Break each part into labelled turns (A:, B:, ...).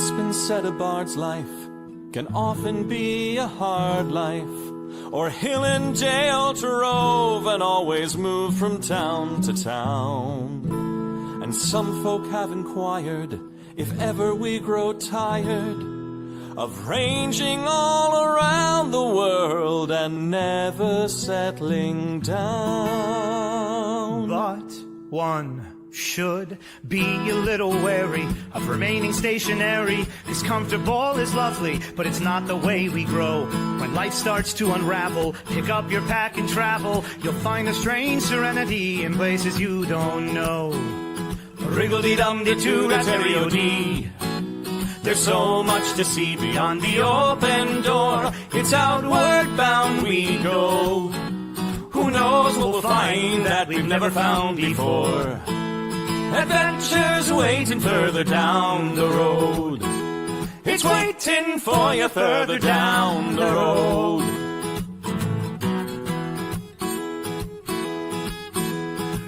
A: It's been said a bard's life can often be a hard life, or hill and dale to rove and always move from town to town. And some folk have inquired if ever we grow tired of ranging all around the world and never settling down.
B: But one should be a little wary of remaining stationary, 'cause comfortable is lovely, but it's not the way we grow. When life starts to unravel, pick up your pack and travel. You'll find a strange serenity in places you don't know. Wriggle-dee-dum-dee-doo-da-terry-o-dee. There's so much to see beyond the open door. It's outward bound we go. Who knows what we'll find that we've never found before. Adventures waiting further down the road. It's waiting for you further down the road.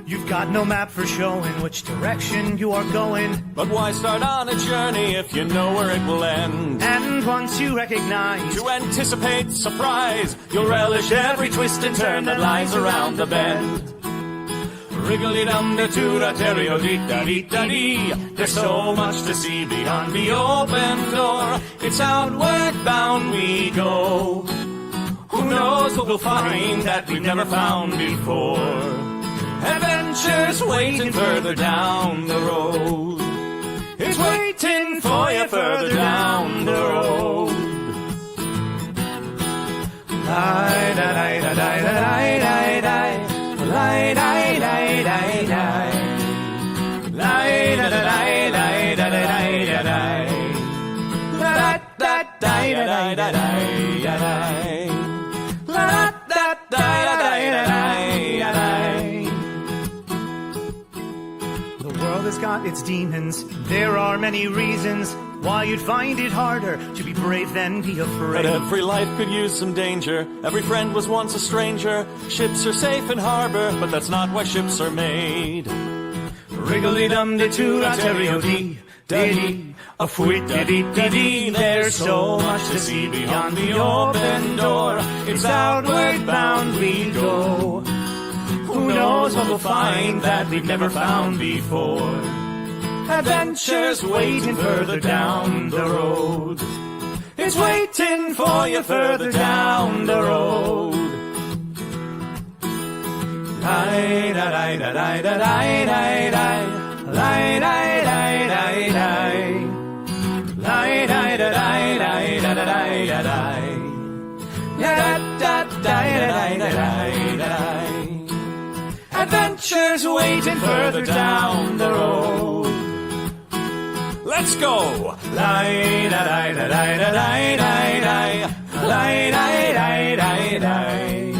B: You've got no map for showing which direction you are going.
A: But why start on a journey if you know where it will end?
B: And once you recognize,
A: to anticipate surprise, you'll relish every twist and turn that lies around the bend. Wriggle-dee-dum-dee-doo-da-terry-o-dee-da-dee-da-dee. There's so much to see beyond the open door. It's outward bound we go. Who knows what we'll find that we've never found before. Adventures waiting further down the road. It's waiting for you further down the road. Lie-da-lie-da-lie-da-lie-da-lie. Lie-da-lie-da-lie-da-lie. Lie-da-da-lie-da-lie-da-lie-da-lie. La-da-da-lie-da-lie-da-lie. La-da-da-lie-da-lie. The world has got its demons. There are many reasons why you'd find it harder to be brave than be afraid. But every life could use some danger. Every friend was once a stranger. Ships are safe in harbor, but that's not why ships are made.
B: Wriggle-dee-dum-dee-doo-da-terry-o-dee-da-dee. A fwit-da-dee-da-dee. There's so much to see beyond the open door. It's outward bound we go. Who knows what we'll find that we've never found before. Adventures waiting further down the road. It's waiting for you further down the road. Lie-da-lie-da-lie-da-lie-da-lie. Lie-da-lie-da-lie-da-lie. Lie-da-lie-da-lie-da-lie-da-lie. Da-da-da-da-da-da-da-da-da. Adventures waiting further down the road. Let's go! Lie-da-lie-da-lie-da-lie-da-lie. Lie-da-lie-da-lie-da-lie.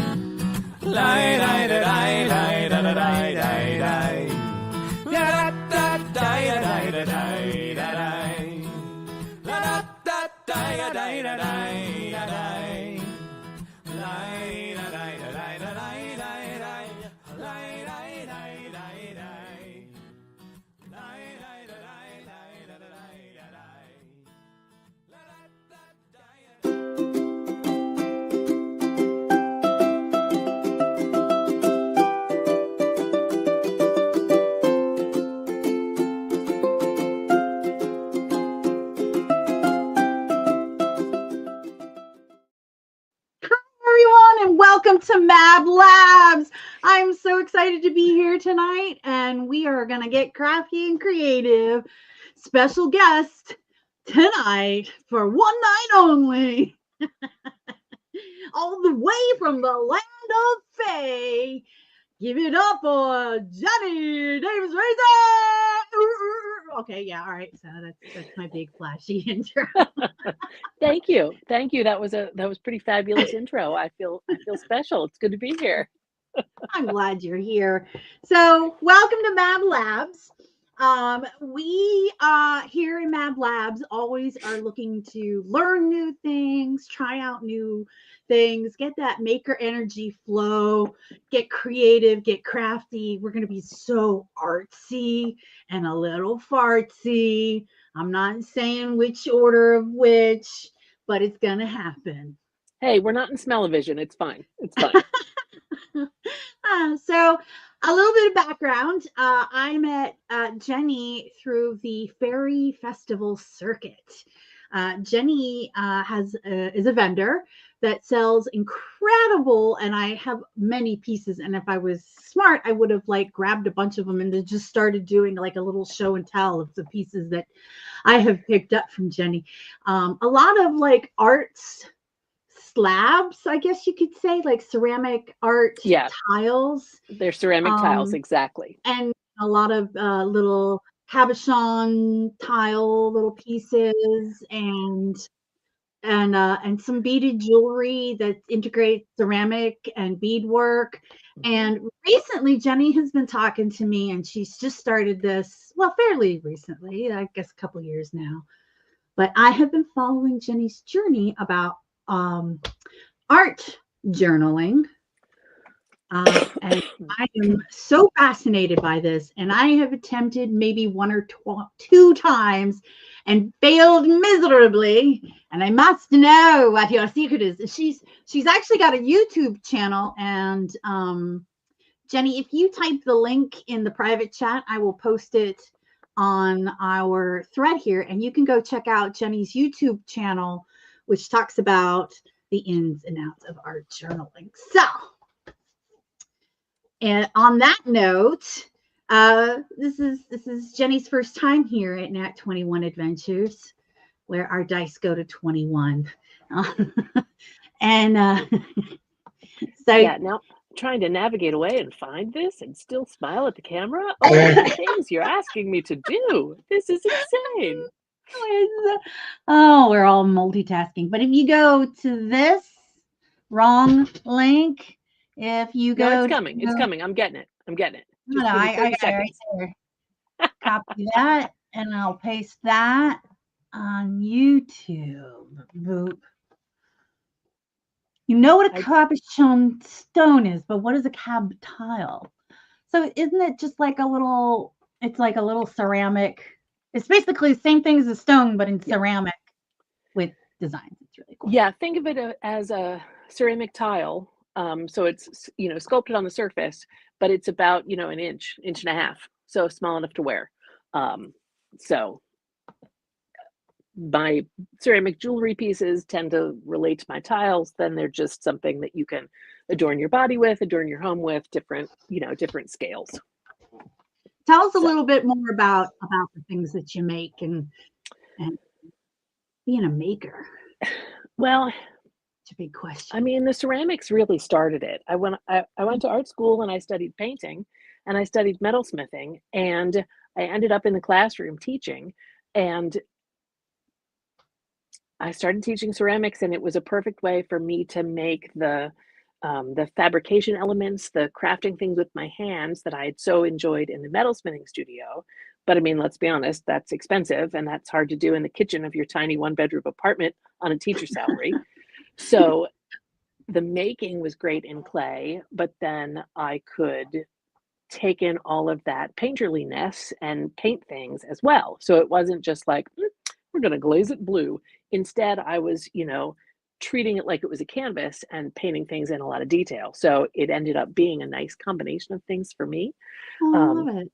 B: Lie-da-lie-da-lie-da-lie-da-lie. La-da-da-da-da-da-da-da-da-da. La-da-da-da-da-da-da-da-da.
C: Welcome to Mab Labs. I'm so excited to be here tonight, and we are going to get crafty and creative. Special guest tonight for one night only. All the way from the land of Fae. Give it up for Johnny Davies-Reazor. Okay, yeah, all right. So that's my big flashy intro.
D: Thank you. That was pretty fabulous intro. I feel special. It's good to be here.
C: I'm glad you're here. So welcome to Mab Labs. We here in Mab Labs always are looking to learn new things, try out new things, get that maker energy flow, get creative, get crafty. We're going to be so artsy and a little fartsy. I'm not saying which order of which, but it's going to happen.
D: Hey, we're not in smell-o-vision. It's fine. It's fine.
C: So a little bit of background. I met Jenny through the Fairy Festival circuit. Jenny is a vendor that sells incredible, and I have many pieces. And if I was smart, I would have like grabbed a bunch of them and just started doing like a little show and tell of the pieces that I have picked up from Jenny. A lot of like arts slabs, I guess you could say, like ceramic art tiles.
D: They're ceramic tiles, exactly.
C: And a lot of little cabochon tile little pieces, and some beaded jewelry that integrates ceramic and beadwork. And recently, Jenny has been talking to me, and she's just started this, well, fairly recently, I guess a couple years now. But I have been following Jenny's journey about art journaling. And I am so fascinated by this, and I have attempted maybe one or two times and failed miserably. And I must know what your secret is. She's actually got a YouTube channel, and Jenny, if you type the link in the private chat, I will post it on our thread here, and you can go check out Jenny's YouTube channel, which talks about the ins and outs of art journaling. So, and on that note, this is Jenny's first time here at Nat 21 Adventures, where our dice go to 21. And so
D: yeah, now trying to navigate away and find this and still smile at the camera. Oh, the things you're asking me to do. This is insane.
C: Oh, we're all multitasking. But if you go to this wrong link, if you go,
D: no, it's coming. It's coming. I'm getting it.
C: No, I got it right there. Copy that, and I'll paste that on YouTube. Boop. You know what a cabochon stone is, but what is a cab tile? So isn't it just like a little? It's like a little ceramic. It's basically the same thing as a stone, but in ceramic with designs. It's really cool.
D: Yeah, think of it as a ceramic tile. So it's, sculpted on the surface, but it's about, an inch and a half. So small enough to wear. So my ceramic jewelry pieces tend to relate to my tiles. Then they're just something that you can adorn your body with, adorn your home with, different scales.
C: Tell us a little bit more about the things that you make and being a maker.
D: Well,
C: it's a big question.
D: I mean, the ceramics really started it. I went to art school and I studied painting and I studied metalsmithing, and I ended up in the classroom teaching, and I started teaching ceramics, and it was a perfect way for me to make the fabrication elements, the crafting things with my hands that I had so enjoyed in the metalsmithing studio. But I mean, let's be honest, that's expensive, and that's hard to do in the kitchen of your tiny one-bedroom apartment on a teacher salary. So the making was great in clay, but then I could take in all of that painterliness and paint things as well. So it wasn't just like, we're going to glaze it blue. Instead, I was, treating it like it was a canvas and painting things in a lot of detail. So it ended up being a nice combination of things for me.
C: I love it.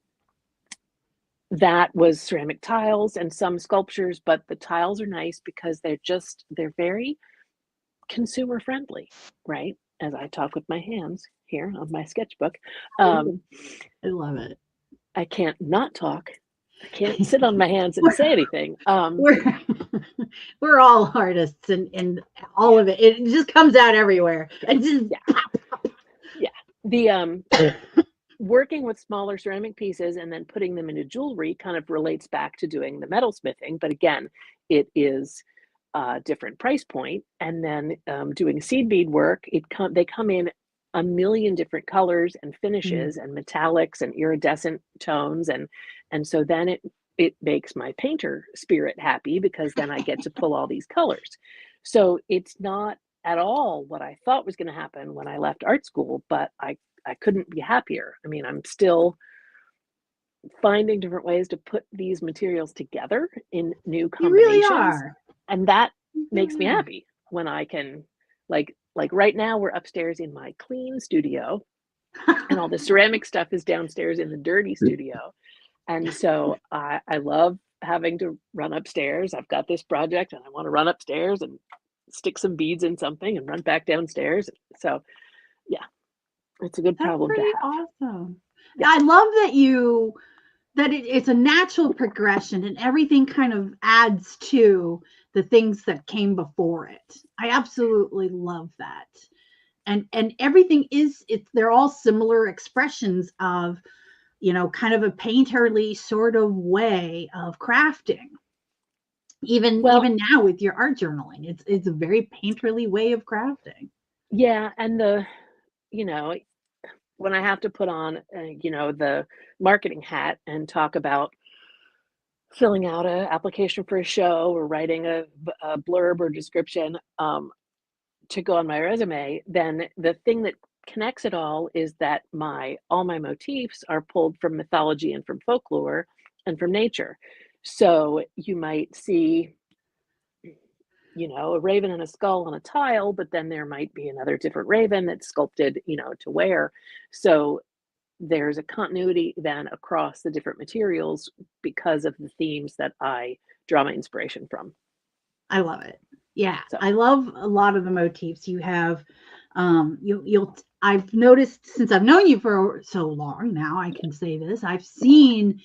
D: That was ceramic tiles and some sculptures, but the tiles are nice because they're very consumer friendly, right? As I talk with my hands here on my sketchbook.
C: I love it.
D: I can't not talk. I can't sit on my hands and say anything.
C: We're all artists, and all of it just comes out everywhere. And just
D: The working with smaller ceramic pieces and then putting them into jewelry kind of relates back to doing the metalsmithing, but again, it is a different price point. And then doing seed bead work, they come in a million different colors and finishes and metallics and iridescent tones, and so then it makes my painter spirit happy, because then I get to pull all these colors. So it's not at all what I thought was going to happen when I left art school, but I couldn't be happier. I mean, I'm still finding different ways to put these materials together in new
C: You really
D: combinations.
C: are.
D: And that
C: You
D: makes me
C: really are.
D: happy when I can, like right now we're upstairs in my clean studio and all the ceramic stuff is downstairs in the dirty studio. And so I love having to run upstairs. I've got this project and I want to run upstairs and stick some beads in something and run back downstairs. So yeah, it's a good
C: That's
D: problem to
C: pretty
D: have.
C: awesome. Yeah, I love that it's a natural progression and everything kind of adds to the things that came before it. I absolutely love that. And everything they're all similar expressions of, kind of a painterly sort of way of crafting. Even
D: Well,
C: even now with your art journaling, it's a very painterly way of crafting.
D: yeah, and you know, when I have to put on, the marketing hat and talk about filling out an application for a show or writing a blurb or description to go on my resume, then the thing that connects it all is that all my motifs are pulled from mythology and from folklore and from nature. So you might see, a raven and a skull on a tile, but then there might be another different raven that's sculpted, to wear. So there's a continuity then across the different materials because of the themes that I draw my inspiration from.
C: I love it. Yeah,
D: So
C: I love a lot of the motifs you have. I've noticed since I've known you for so long now, I can say this. I've seen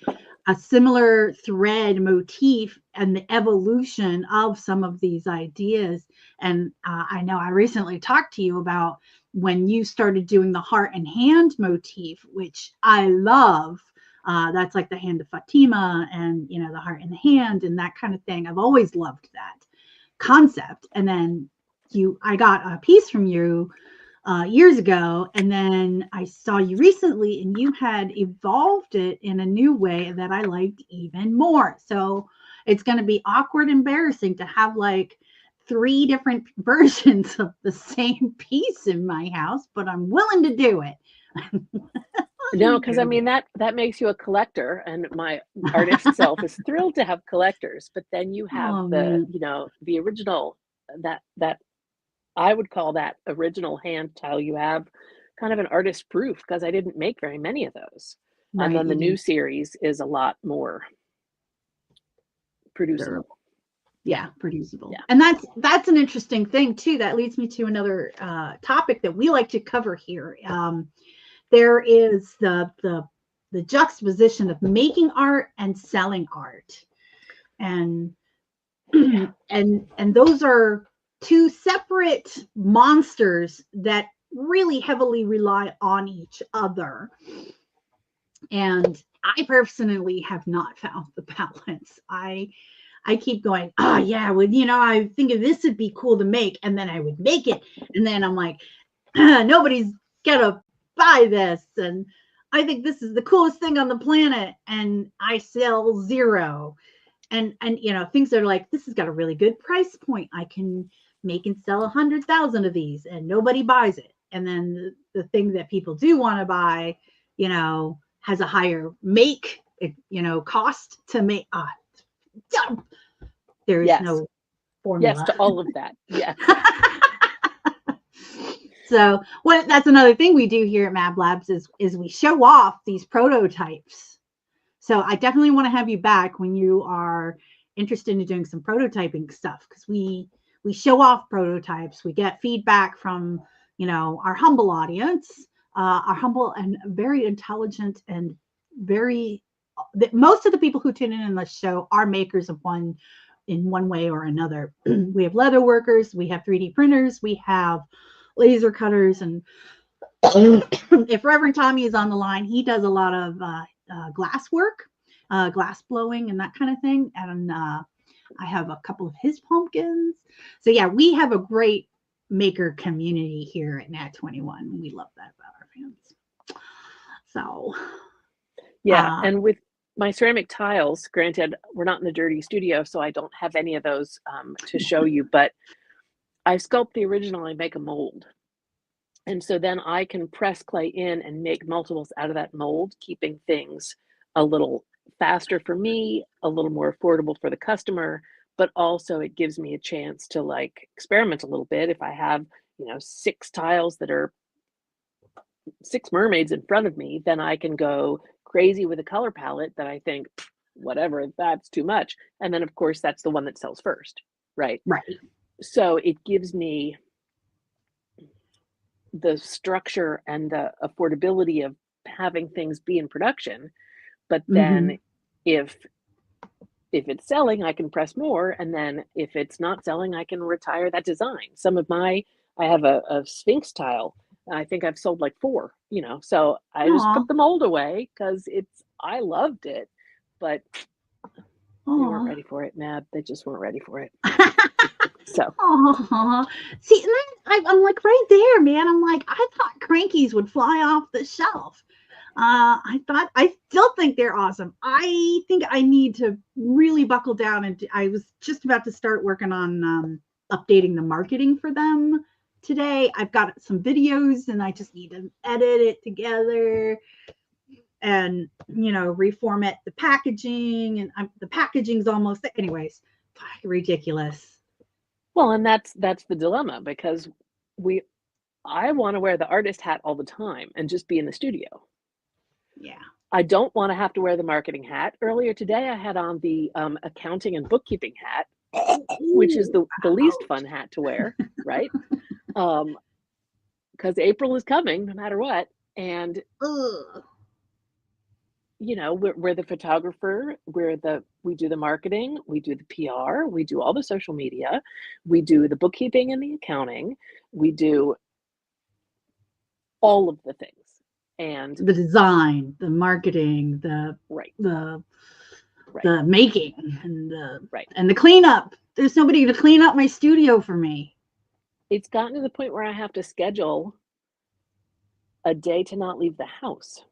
C: a similar thread motif and the evolution of some of these ideas. And I know I recently talked to you about when you started doing the heart and hand motif, which I love. That's like the hand of Fatima and, the heart and the hand and that kind of thing. I've always loved that concept. And then I got a piece from you years ago, and then I saw you recently and you had evolved it in a new way that I liked even more. So it's going to be awkward, embarrassing to have like 3 different versions of the same piece in my house, but I'm willing to do it.
D: no, because I mean that makes you a collector, and my artist self is thrilled to have collectors. But then you have the original that I would call that original hand tile. You have kind of an artist proof because I didn't make very many of those.
C: Right,
D: And then the
C: you
D: new
C: do.
D: series is a lot more producible.
C: Yeah, producible.
D: Yeah.
C: And that's an interesting thing too. That leads me to another topic that we like to cover here. There is the juxtaposition of making art and selling art, and and those are 2 separate monsters that really heavily rely on each other. And I personally have not found the balance. I keep going, oh yeah, well, I think this would be cool to make, and then I would make it, and then I'm like, nobody's gonna buy this, and I think this is the coolest thing on the planet, and I sell 0. And things are like, this has got a really good price point. I can make and sell 100,000 of these, and nobody buys it. And then the thing that people do want to buy, has a higher cost to make. There is no formula.
D: Yes to all of that. Yes.
C: So that's another thing we do here at Mab Labs is we show off these prototypes. So I definitely want to have you back when you are interested in doing some prototyping stuff, because we show off prototypes. We get feedback from, our humble audience, our humble and very intelligent and most of the people who tune in the show are makers of in one way or another. We have leather workers, we have 3D printers, we have laser cutters, and if Reverend Tommy is on the line, he does a lot of glass work, glass blowing and that kind of thing. And I have a couple of his pumpkins. So yeah, we have a great maker community here at Nat 21. We love that about our fans. So
D: yeah, and with my ceramic tiles, granted, we're not in the dirty studio, so I don't have any of those to show you, but I sculpt the original and make a mold. And so then I can press clay in and make multiples out of that mold, keeping things a little faster for me, a little more affordable for the customer, but also it gives me a chance to like experiment a little bit. If I have, 6 tiles that are 6 mermaids in front of me, then I can go crazy with a color palette that I think, whatever, that's too much. And then, of course, that's the one that sells first, right?
C: Right.
D: So it gives me the structure and the affordability of having things be in production. But then if it's selling, I can press more. And then if it's not selling, I can retire that design. I have a Sphinx tile. I think I've sold like 4, so I just put the mold away because I loved it, but they weren't ready for it, Mab. They just weren't ready for it. So.
C: See, and then I'm like right there, man. I'm like, I thought crankies would fly off the shelf. I still think they're awesome. I think I need to really buckle down, and I was just about to start working on updating the marketing for them today. I've got some videos and I just need to edit it together and, reformat the packaging, and the packaging's almost, anyways, ridiculous.
D: Well, and that's the dilemma, because I want to wear the artist hat all the time and just be in the studio.
C: Yeah.
D: I don't want to have to wear the marketing hat. Earlier today, I had on the accounting and bookkeeping hat, which is the least fun hat to wear, right? Because April is coming no matter what. And, we're the photographer, we do the marketing, we do the PR, we do all the social media, we do the bookkeeping and the accounting, we do all of the things. And
C: the design, the marketing, the making, and the cleanup. There's nobody to clean up my studio for me.
D: It's gotten to the point where I have to schedule a day to not leave the house,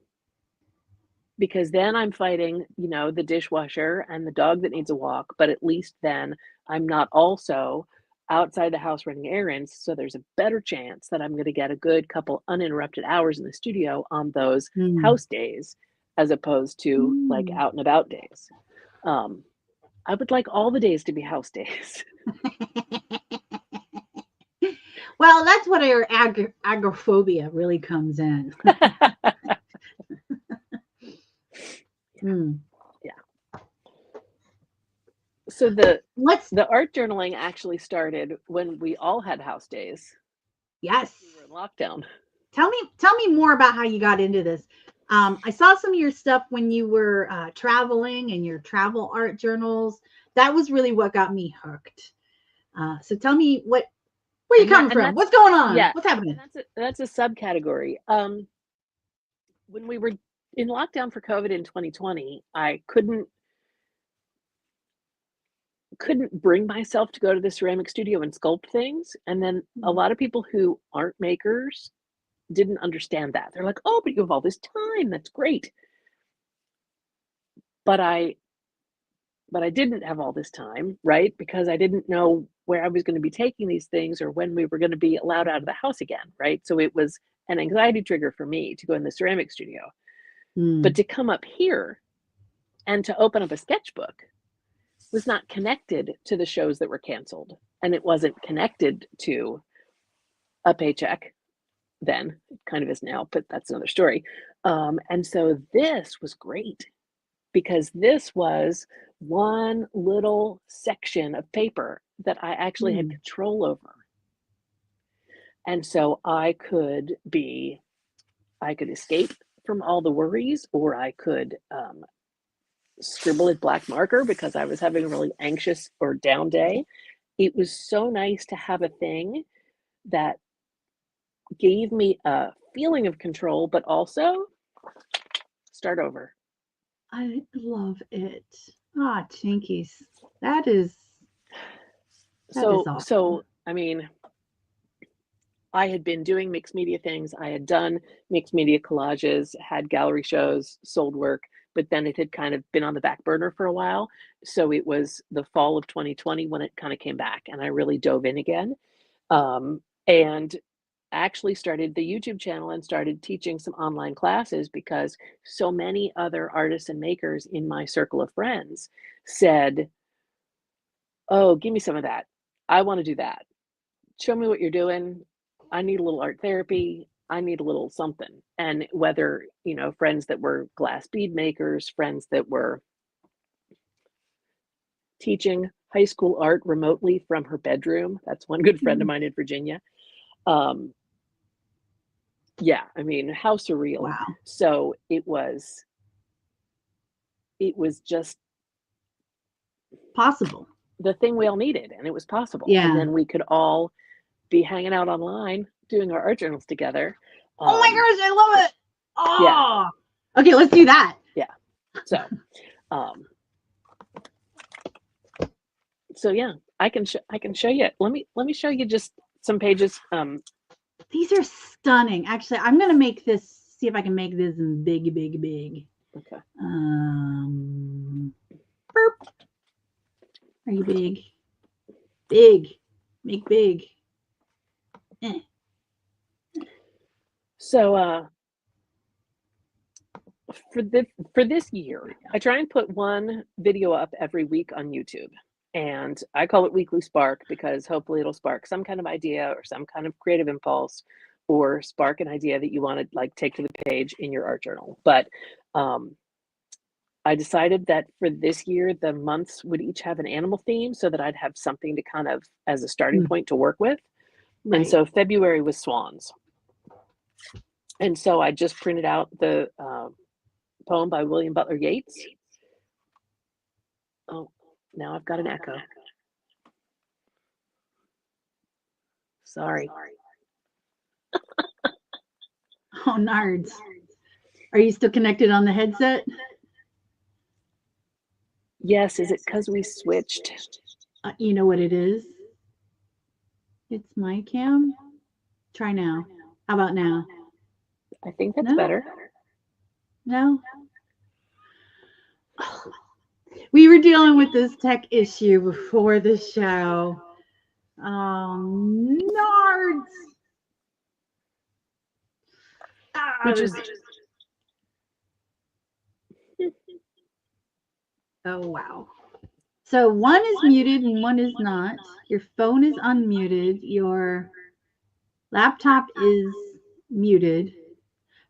D: because then I'm fighting, the dishwasher and the dog that needs a walk, but at least then I'm not also outside the house running errands, so there's a better chance that I'm going to get a good couple uninterrupted hours in the studio on those house days, as opposed to like out and about days. I would like all the days to be house days.
C: Well, that's what our agoraphobia really comes in.
D: Yeah. So the art journaling actually started when we all had house days.
C: Yes.
D: We were in lockdown.
C: Tell me more about how you got into this. I saw some of your stuff when you were traveling, and your travel art journals. That was really what got me hooked. So tell me where you coming from? What's going on?
D: Yeah,
C: what's happening?
D: That's a subcategory. When we were in lockdown for COVID in 2020, I couldn't bring myself to go to the ceramic studio and sculpt things. And then a lot of people who aren't makers didn't understand that. They're like, oh, but you have all this time. That's great. But I didn't have all this time, right? Because I didn't know where I was going to be taking these things or when we were going to be allowed out of the house again, right? So it was an anxiety trigger for me to go in the ceramic studio. But to come up here and to open up a sketchbook was not connected to the shows that were canceled. And it wasn't connected to a paycheck then. It kind of is now, but that's another story. And so this was great, because this was one little section of paper that I actually had control over. And so I could escape from all the worries, or I could scribble with black marker because I was having a really anxious or down day. It was so nice to have a thing that gave me a feeling of control, but also start over.
C: I love it. Jinkies. That is awesome.
D: So I mean, I had been doing mixed media things. I had done mixed media collages, had gallery shows, sold work, but then it had kind of been on the back burner for a while. So it was the fall of 2020 when it kind of came back, and I really dove in again. And actually started the YouTube channel and started teaching some online classes because so many other artists and makers in my circle of friends said, oh, give me some of that. I want to do that. Show me what you're doing. I need a little art therapy. I need a little something. And whether, you know, friends that were glass bead makers, friends that were teaching high school art remotely from her bedroom. That's one good friend of mine in Virginia. Yeah, I mean, how surreal.
C: Wow.
D: So it was just
C: Possible.
D: the thing we all needed, and it was possible.
C: Yeah.
D: And then we could all be hanging out online doing our art journals together.
C: Oh my gosh, I love it. Oh.
D: Yeah.
C: Okay, let's do that.
D: Yeah. So yeah, I can show you. Let me show you just some pages.
C: These are stunning. Actually, I'm gonna make this. See if I can make this in big.
D: Okay.
C: Burp. Are you big? Big. Make big.
D: So for this year, I try and put one video up every week on YouTube. And I call it Weekly Spark because hopefully it'll spark some kind of idea or some kind of creative impulse or spark an idea that you want to like take to the page in your art journal. But I decided that for this year, the months would each have an animal theme so that I'd have something to kind of as a starting point to work with.
C: Right.
D: And so February was swans. And so I just printed out the poem by William Butler Yeats. Oh, now I've got an echo. Sorry.
C: Oh, nards. Are you still connected on the headset?
D: Yes, is it because we switched?
C: You know what it is? It's my cam. Try now. How about now?
D: I think that's
C: No?
D: better.
C: No? We were dealing with this tech issue before the show. Nards.
D: Which is
C: oh wow. So one is muted and one is not. Your phone is unmuted. Your laptop is muted.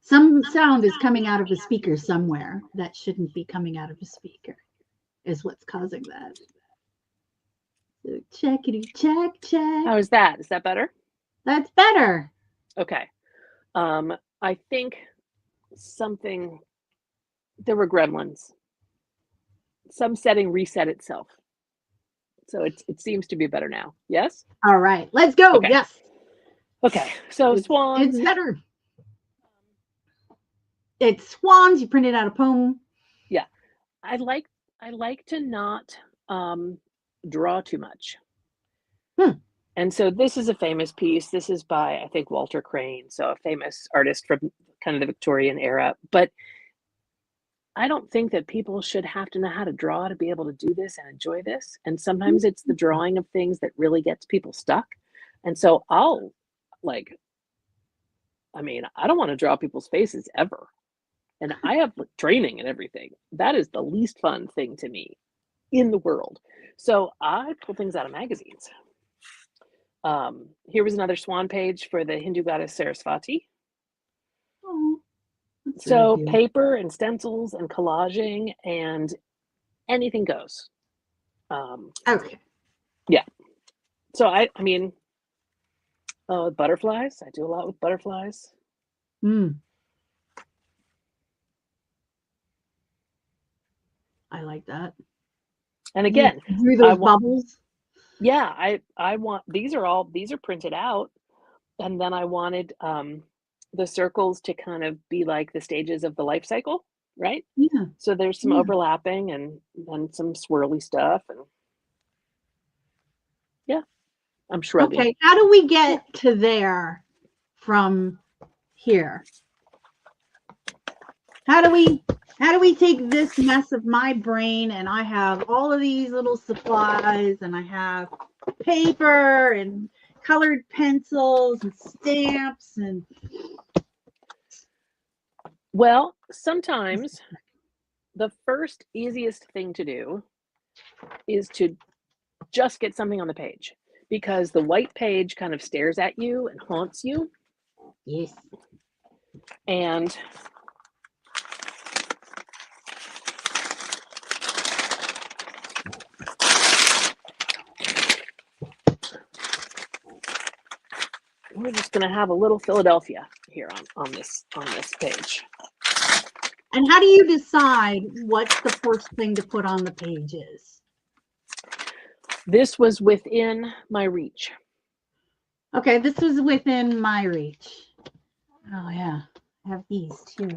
C: Some sound is coming out of a speaker somewhere that shouldn't be coming out of a speaker is what's causing that. So checkity check.
D: how is that? Is that better?
C: That's better.
D: Okay. I think there were gremlins. Some setting reset itself. So it seems to be better now. Yes?
C: All right. Let's go.
D: Okay.
C: Yes.
D: Okay. So swans.
C: It's better. It's swans. You printed out a poem.
D: Yeah. I like to not draw too much. And so this is a famous piece. This is by, I think, Walter Crane, so a famous artist from kind of the Victorian era. But I don't think that people should have to know how to draw to be able to do this and enjoy this. And sometimes it's the drawing of things that really gets people stuck. And so I don't want to draw people's faces ever. And I have training and everything. That is the least fun thing to me in the world. So I pull things out of magazines. Here was another swan page for the Hindu goddess Saraswati.
C: Oh,
D: so
C: really
D: paper and stencils and collaging and anything goes.
C: okay.
D: Yeah. So I mean, butterflies. I do a lot with butterflies.
C: I like that.
D: And again,
C: through those bubbles.
D: Yeah, I want these are printed out, and then I wanted the circles to kind of be like the stages of the life cycle, right?
C: Yeah.
D: So there's some overlapping and some swirly stuff, and yeah, I'm shrugging.
C: Okay, how do we get to there from here? How do we take this mess of my brain, and I have all of these little supplies, and I have paper and colored pencils and stamps and.
D: Well, sometimes the first easiest thing to do is to just get something on the page, because the white page kind of stares at you and haunts you.
C: Yes.
D: And we're just going to have a little Philadelphia here on this page.
C: And how do you decide what's the first thing to put on the pages?
D: This was within my reach.
C: Okay, this was within my reach. Oh yeah, I have these too.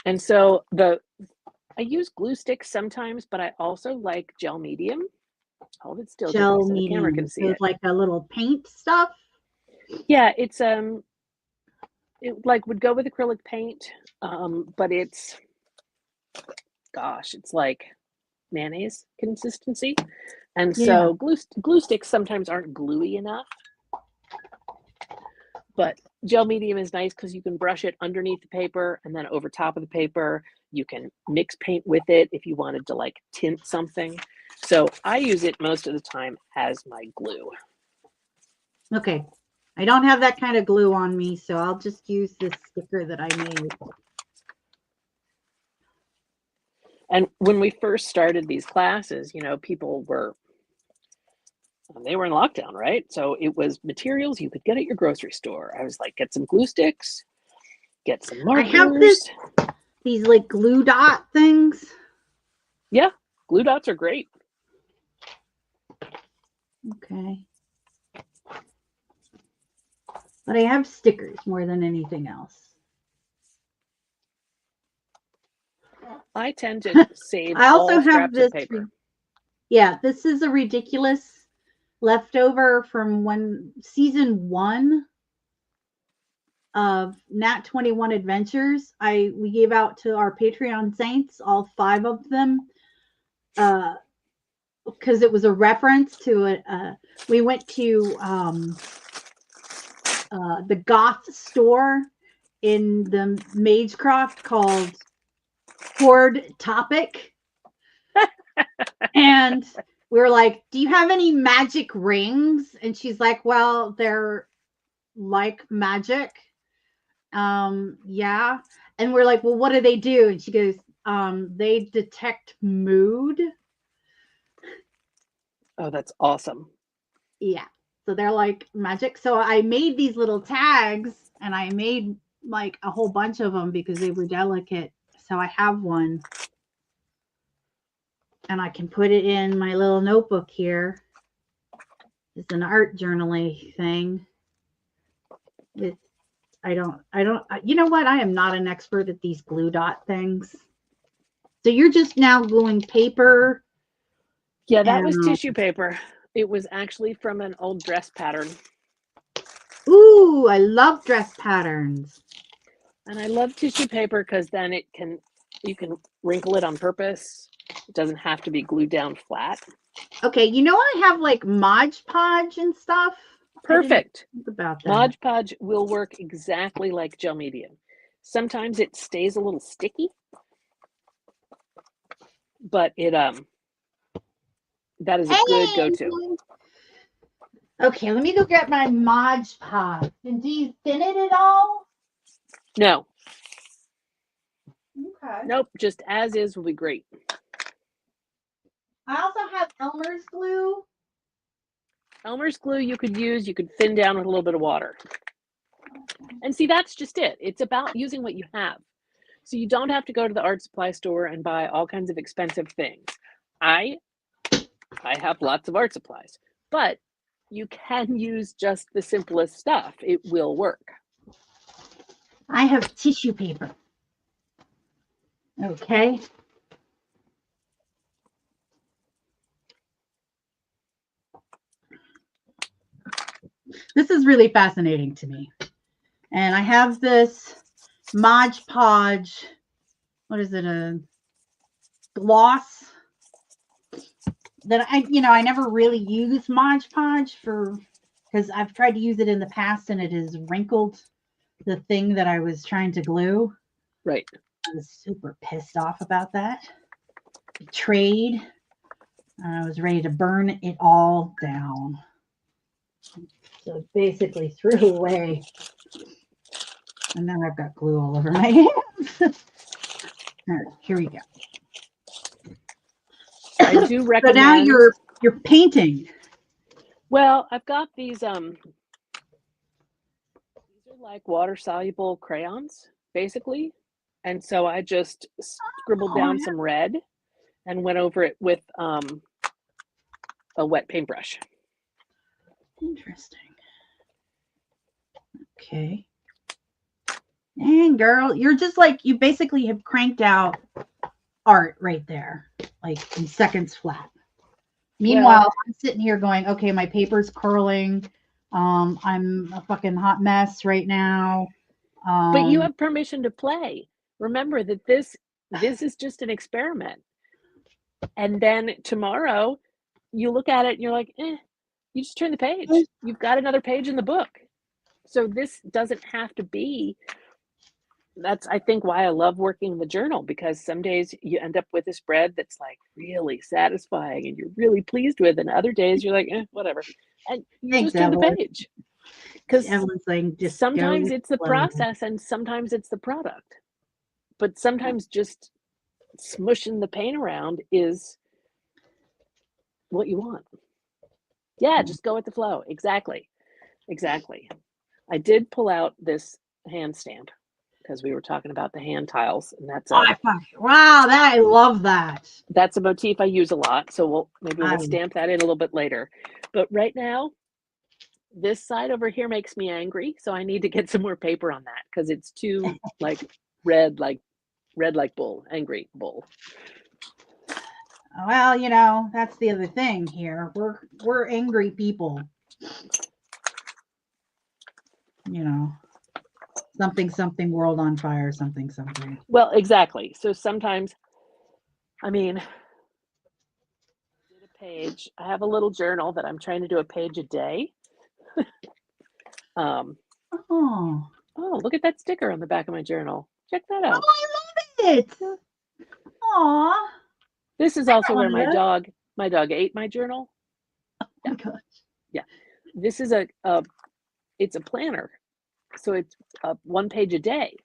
D: And so I use glue sticks sometimes, but I also like gel medium. Hold it still,
C: Gel
D: so the camera
C: medium,
D: can see
C: so
D: it.
C: it's like a little paint stuff.
D: Yeah, it's it like would go with acrylic paint, but it's like mayonnaise consistency, and so glue sticks sometimes aren't gluey enough. But gel medium is nice because you can brush it underneath the paper and then over top of the paper. You can mix paint with it if you wanted to like tint something. So I use it most of the time as my glue.
C: Okay. I don't have that kind of glue on me, so I'll just use this sticker that I made.
D: And when we first started these classes, people they were in lockdown, right? So it was materials you could get at your grocery store. I was like, get some glue sticks, get some markers.
C: I have these like glue dot things.
D: Yeah, glue dots are great.
C: Okay. But I have stickers more than anything else.
D: I tend to save
C: I also
D: all
C: have
D: scraps
C: this.
D: of paper.
C: Yeah, this is a ridiculous leftover from season 1 of Nat 21 Adventures. We gave out to our Patreon saints, all 5 of them, because it was a reference to we went to the goth store in the Magecroft called Horde Topic. And we were like, do you have any magic rings? And she's like, well, they're like magic. Yeah. And we're like, well, what do they do? And she goes, they detect mood.
D: Oh, that's awesome.
C: Yeah. So they're like magic. So I made these little tags, and I made like a whole bunch of them because they were delicate. So I have one. And I can put it in my little notebook here. It's an art journaling thing. I don't, you know what? I am not an expert at these glue dot things. So you're just now gluing paper.
D: Yeah, that was tissue paper. It was actually from an old dress pattern.
C: Ooh, I love dress patterns.
D: And I love tissue paper because then you can wrinkle it on purpose. It doesn't have to be glued down flat.
C: Okay, I have like Mod Podge and stuff.
D: Perfect.
C: Think about that.
D: Mod Podge will work exactly like gel medium. Sometimes it stays a little sticky, but that is a good go-to.
C: Okay, let me go get my Mod Podge. And do you thin it at all?
D: No.
C: Okay.
D: Nope, just as is will be great.
C: I also have Elmer's glue.
D: Elmer's glue you could thin down with a little bit of water. And see, that's just it. It's about using what you have. So you don't have to go to the art supply store and buy all kinds of expensive things. I have lots of art supplies, but you can use just the simplest stuff. It will work.
C: I have tissue paper. Okay. This is really fascinating to me. And I have this Mod Podge what is it, a gloss that I never really use Mod Podge because I've tried to use it in the past and it has wrinkled the thing that I was trying to glue.
D: Right.
C: I was super pissed off about that. Betrayed. I was ready to burn it all down. So basically threw away. And now I've got glue all over my hands. All right, here we go.
D: I do recommend.
C: So now you're painting.
D: Well, I've got these these are like water soluble crayons, basically. And so I just scribbled down some red and went over it with a wet paintbrush.
C: Interesting. Okay. Dang, girl, you're just like, you basically have cranked out art right there, like in seconds flat. Meanwhile,
D: Well,
C: I'm sitting here going, okay, my paper's curling. I'm a fucking hot mess right now.
D: but you have permission to play. Remember that this is just an experiment. And then tomorrow you look at it and you're like, you just turn the page. You've got another page in the book. So this doesn't have to be. That's, I think, why I love working in the journal, because some days you end up with this spread that's like really satisfying and you're really pleased with, and other days you're like, whatever. And you
C: Thanks,
D: just turn the
C: Evelyn.
D: page. Because
C: Evelyn's like, just
D: sometimes
C: go
D: it's the
C: slow.
D: process and sometimes it's the product. But sometimes just smushing the paint around is what you want. Yeah, just go with the flow. Exactly. I did pull out this hand stamp because we were talking about the hand tiles, and that's
C: wow, I love that.
D: That's a motif I use a lot, so we'll stamp that in a little bit later. But right now, this side over here makes me angry, so I need to get some more paper on that because it's too like red like bull, angry bull.
C: Well, that's the other thing here. We're angry people. Something world on fire, something.
D: Well, exactly. So sometimes, I mean, a page. I have a little journal that I'm trying to do a page a day.
C: Oh,
D: look at that sticker on the back of my journal. Check that out.
C: Oh, I love it. Aw.
D: This is also where my dog ate my journal.
C: Oh my gosh.
D: Yeah. This is it's a planner. So it's 1 page a day.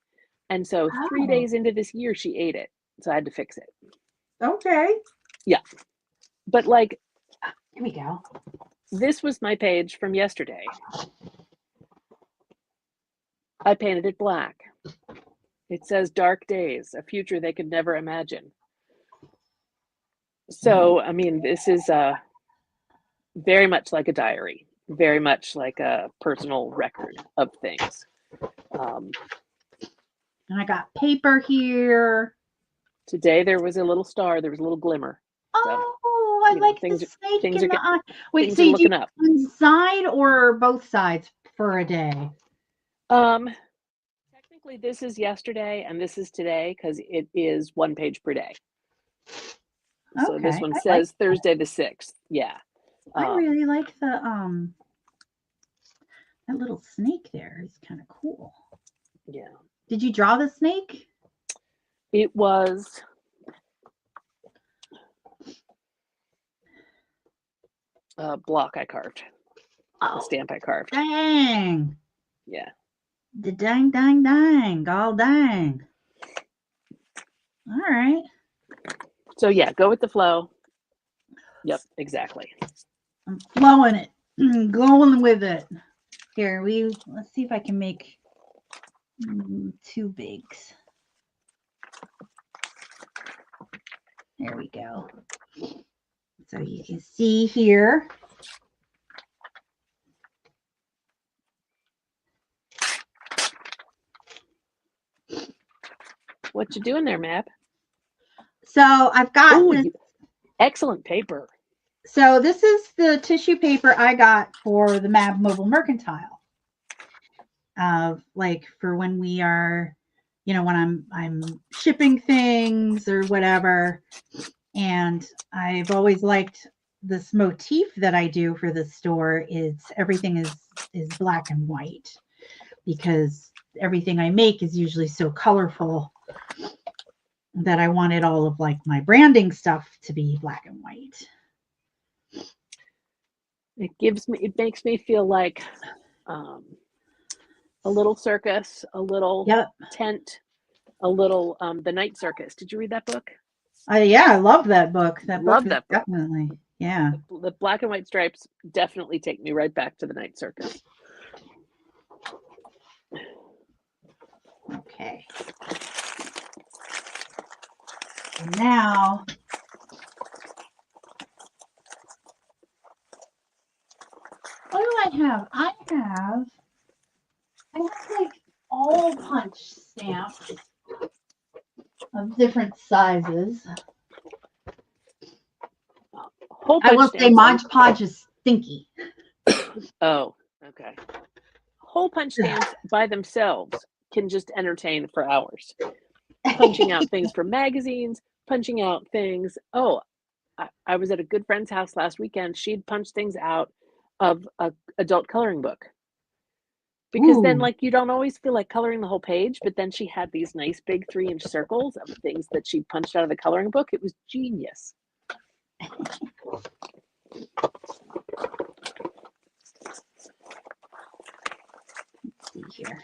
D: And so 3 days into this year, she ate it. So I had to fix it.
C: Okay.
D: Yeah. But like,
C: here we go.
D: This was my page from yesterday. I painted it black. It says dark days, a future they could never imagine. So, I mean, this is very much like a diary, very much like a personal record of things.
C: And I got paper here.
D: Today there was a little star, there was a little glimmer.
C: Oh, I like the snake in the eye. Wait, so you do one side or both sides for a day?
D: Technically this is yesterday and this is today because it is 1 page per day. So this one says Thursday the 6th. Yeah.
C: I really like the that little snake there is kind of cool.
D: Yeah.
C: Did you draw the snake?
D: It was a block I carved. A stamp I carved.
C: Dang.
D: Yeah.
C: The dang, dang, dang. All dang. All right.
D: So yeah, go with the flow. Yep, exactly.
C: I'm flowing it. Going with it. Here, let's see if I can make 2 bigs. There we go. So you can see here.
D: What you doing there, Mab?
C: So I've got this.
D: Excellent paper.
C: So this is the tissue paper I got for the Mab Mobile Mercantile. Like for when we are you know, when I'm shipping things or whatever. And I've always liked this motif that I do for the store is everything is black and white, because everything I make is usually so colorful that I wanted all of like my branding stuff to be black and white.
D: It makes me feel like a little circus, a little
C: Yep.
D: tent, a little the Night Circus. Did you read that book?
C: Yeah, I love that book. That
D: Love
C: book is
D: that book.
C: definitely, yeah.
D: The black and white stripes definitely take me right back to the Night Circus.
C: Okay. And now what do I have? I have like all punch stamps of different sizes.
D: Hole
C: I
D: punch
C: will say
D: stamps.
C: Mod Podge is stinky.
D: Oh, okay. Hole punch stamps by themselves can just entertain for hours. Punching out things from magazines, punching out things. Oh, I was at a good friend's house last weekend. She'd punched things out of an adult coloring book. Because then,
C: Ooh.
D: like, you don't always feel like coloring the whole page, but then she had these nice big 3-inch circles of things that she punched out of the coloring book. It was genius.
C: Let's see here.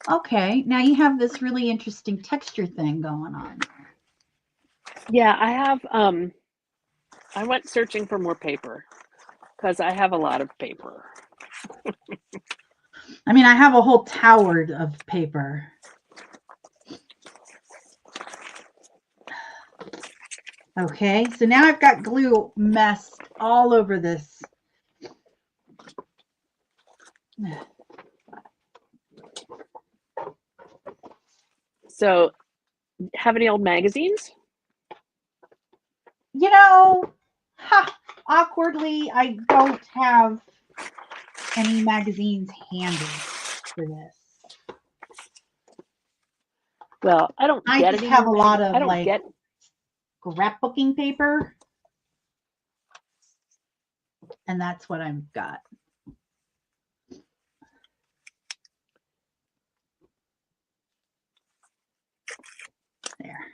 C: Okay, now you have this really interesting texture thing going on.
D: Yeah, I have I went searching for more paper because I have a lot of paper.
C: I mean, I have a whole tower of paper. Okay, so now I've got glue messed all over this.
D: So, have any old magazines?
C: You know, awkwardly, I don't have any magazines handy for this.
D: Well, I don't
C: I
D: get
C: just
D: any
C: have
D: more
C: a lot of
D: I don't
C: like
D: get
C: scrapbooking paper, and that's what I've got. There.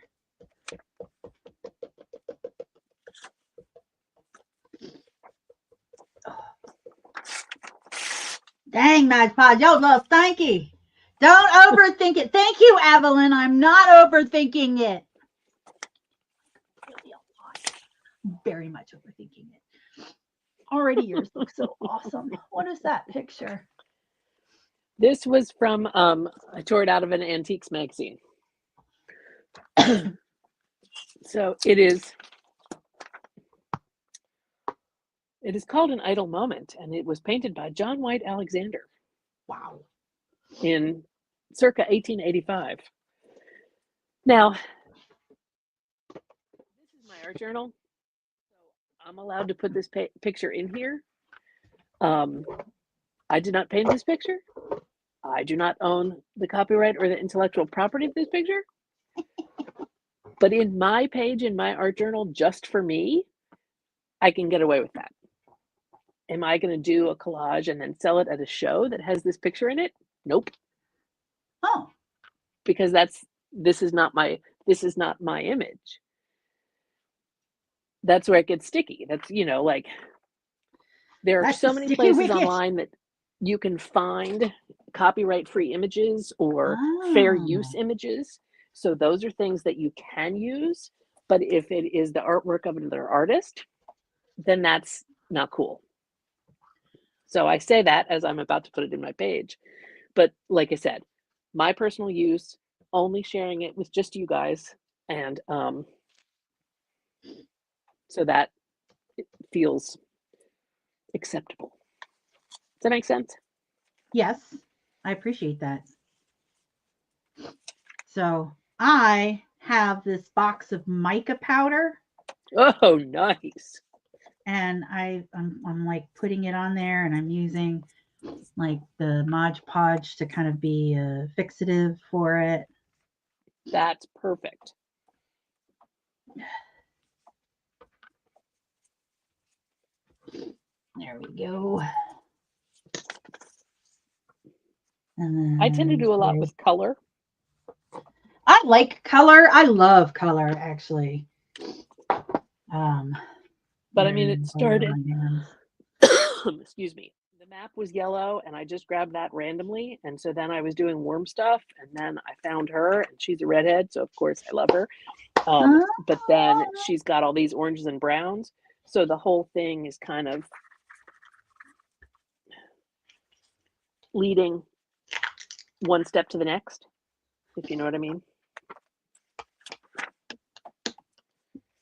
C: Dang, Mod Podge, you're a little stinky. Don't overthink it. Thank you, Evelyn. I'm not overthinking it. Very much overthinking it. Already yours looks so awesome. What is that picture?
D: This was from I tore it out of an antiques magazine. So it is called An Idle Moment, and it was painted by John White Alexander.
C: Wow.
D: In circa 1885. Now, this is my art journal, so I'm allowed to put this picture in here. I did not paint this picture. I do not own the copyright or the intellectual property of this picture. But in my page, in my art journal, just for me, I can get away with that. Am I going to do a collage and then sell it at a show that has this picture in it? Nope.
C: Oh.
D: Because this is not my image. That's where it gets sticky. That's, like, there are so many places online that you can find copyright-free images or fair use images. So those are things that you can use. But if it is the artwork of another artist, then that's not cool. So I say that as I'm about to put it in my page. But like I said, my personal use, only sharing it with just you guys. And so that it feels acceptable. Does that make sense?
C: Yes, I appreciate that. So I have this box of mica powder.
D: Oh, nice.
C: and I'm like putting it on there, and I'm using like the Mod Podge to kind of be a fixative for it.
D: That's perfect.
C: There we go. And then
D: I tend to do a lot with color.
C: I like color. I love color, actually.
D: But I mean, it started, excuse me, the map was yellow and I just grabbed that randomly. And so then I was doing worm stuff and then I found her and she's a redhead. So of course I love her. But then she's got all these oranges and browns. So the whole thing is kind of leading one step to the next, if you know what I mean.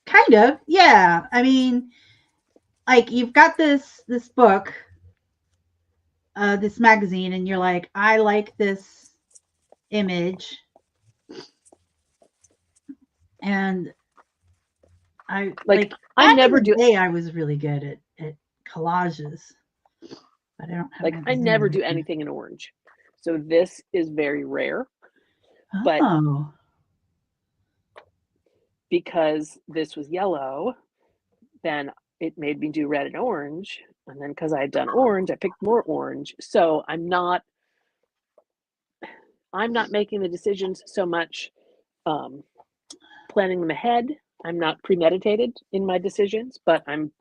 C: Kind of, yeah. I mean, like you've got this book, this magazine, and you're like, I like this image, and I like
D: I never
C: in the
D: do.
C: day I was really good at collages, but I don't have
D: like I never do anything in orange, so this is very rare. But because this was yellow, then it made me do red and orange. And then because I had done orange, I picked more orange. So I'm not making the decisions so much, planning them ahead. I'm not premeditated in my decisions, but I'm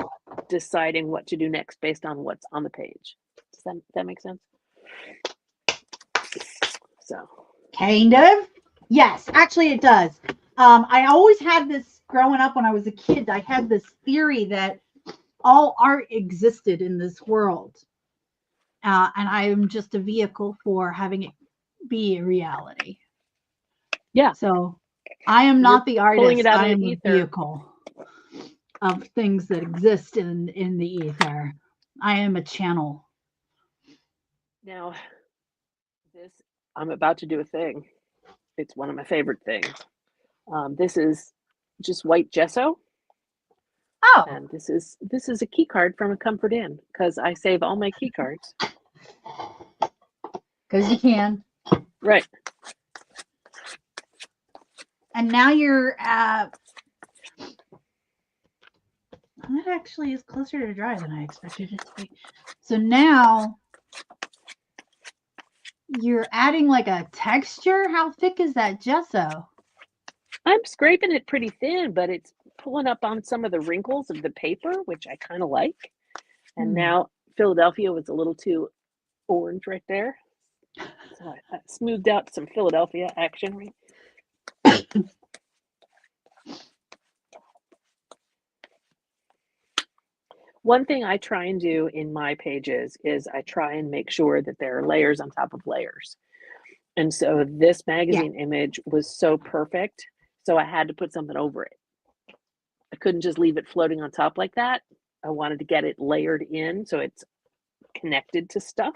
D: deciding what to do next based on what's on the page. Does that make sense? So
C: kind of. Yes, actually it does. I always had this growing up when I was a kid. I had this theory that all art existed in this world. And I am just a vehicle for having it be a reality.
D: Yeah.
C: So I am not the artist. I am a
D: ether.
C: vehicle of things that exist in the ether. I am a channel.
D: Now, I'm about to do a thing. It's one of my favorite things. This is just white gesso.
C: Oh.
D: And this is a key card from a Comfort Inn because I save all my key cards.
C: Because you can.
D: Right.
C: And now you're that actually is closer to dry than I expected it to be. So now you're adding like a texture. How thick is that gesso?
D: I'm scraping it pretty thin, but it's pulling up on some of the wrinkles of the paper, which I kind of like. And now Philadelphia was a little too orange right there. So I smoothed out some Philadelphia action. Right? One thing I try and do in my pages is I try and make sure that there are layers on top of layers. And so this magazine image was so perfect. So I had to put something over it. I couldn't just leave it floating on top like that. I wanted to get it layered in so it's connected to stuff.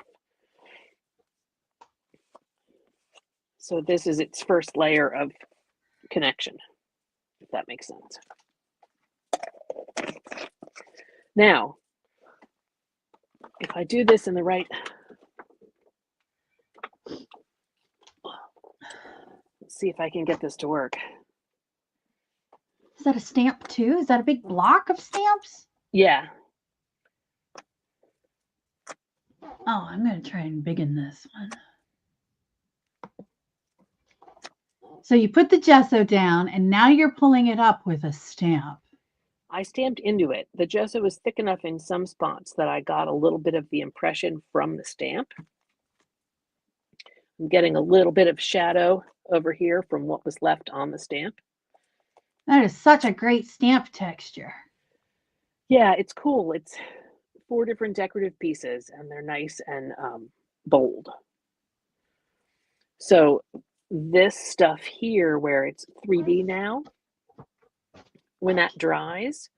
D: So this is its first layer of connection, if that makes sense. Now, if I do this in the right, let's see if I can get this to work.
C: Is that a stamp too? Is that a big block of stamps?
D: Yeah.
C: Oh, I'm going to try and biggen this one. So you put the gesso down and now you're pulling it up with a stamp.
D: I stamped into it. The gesso was thick enough in some spots that I got a little bit of the impression from the stamp. I'm getting a little bit of shadow over here from what was left on the stamp.
C: That is such a great stamp texture.
D: Yeah, it's cool. It's 4 different decorative pieces and they're nice and bold. So this stuff here where it's 3D now, when that dries,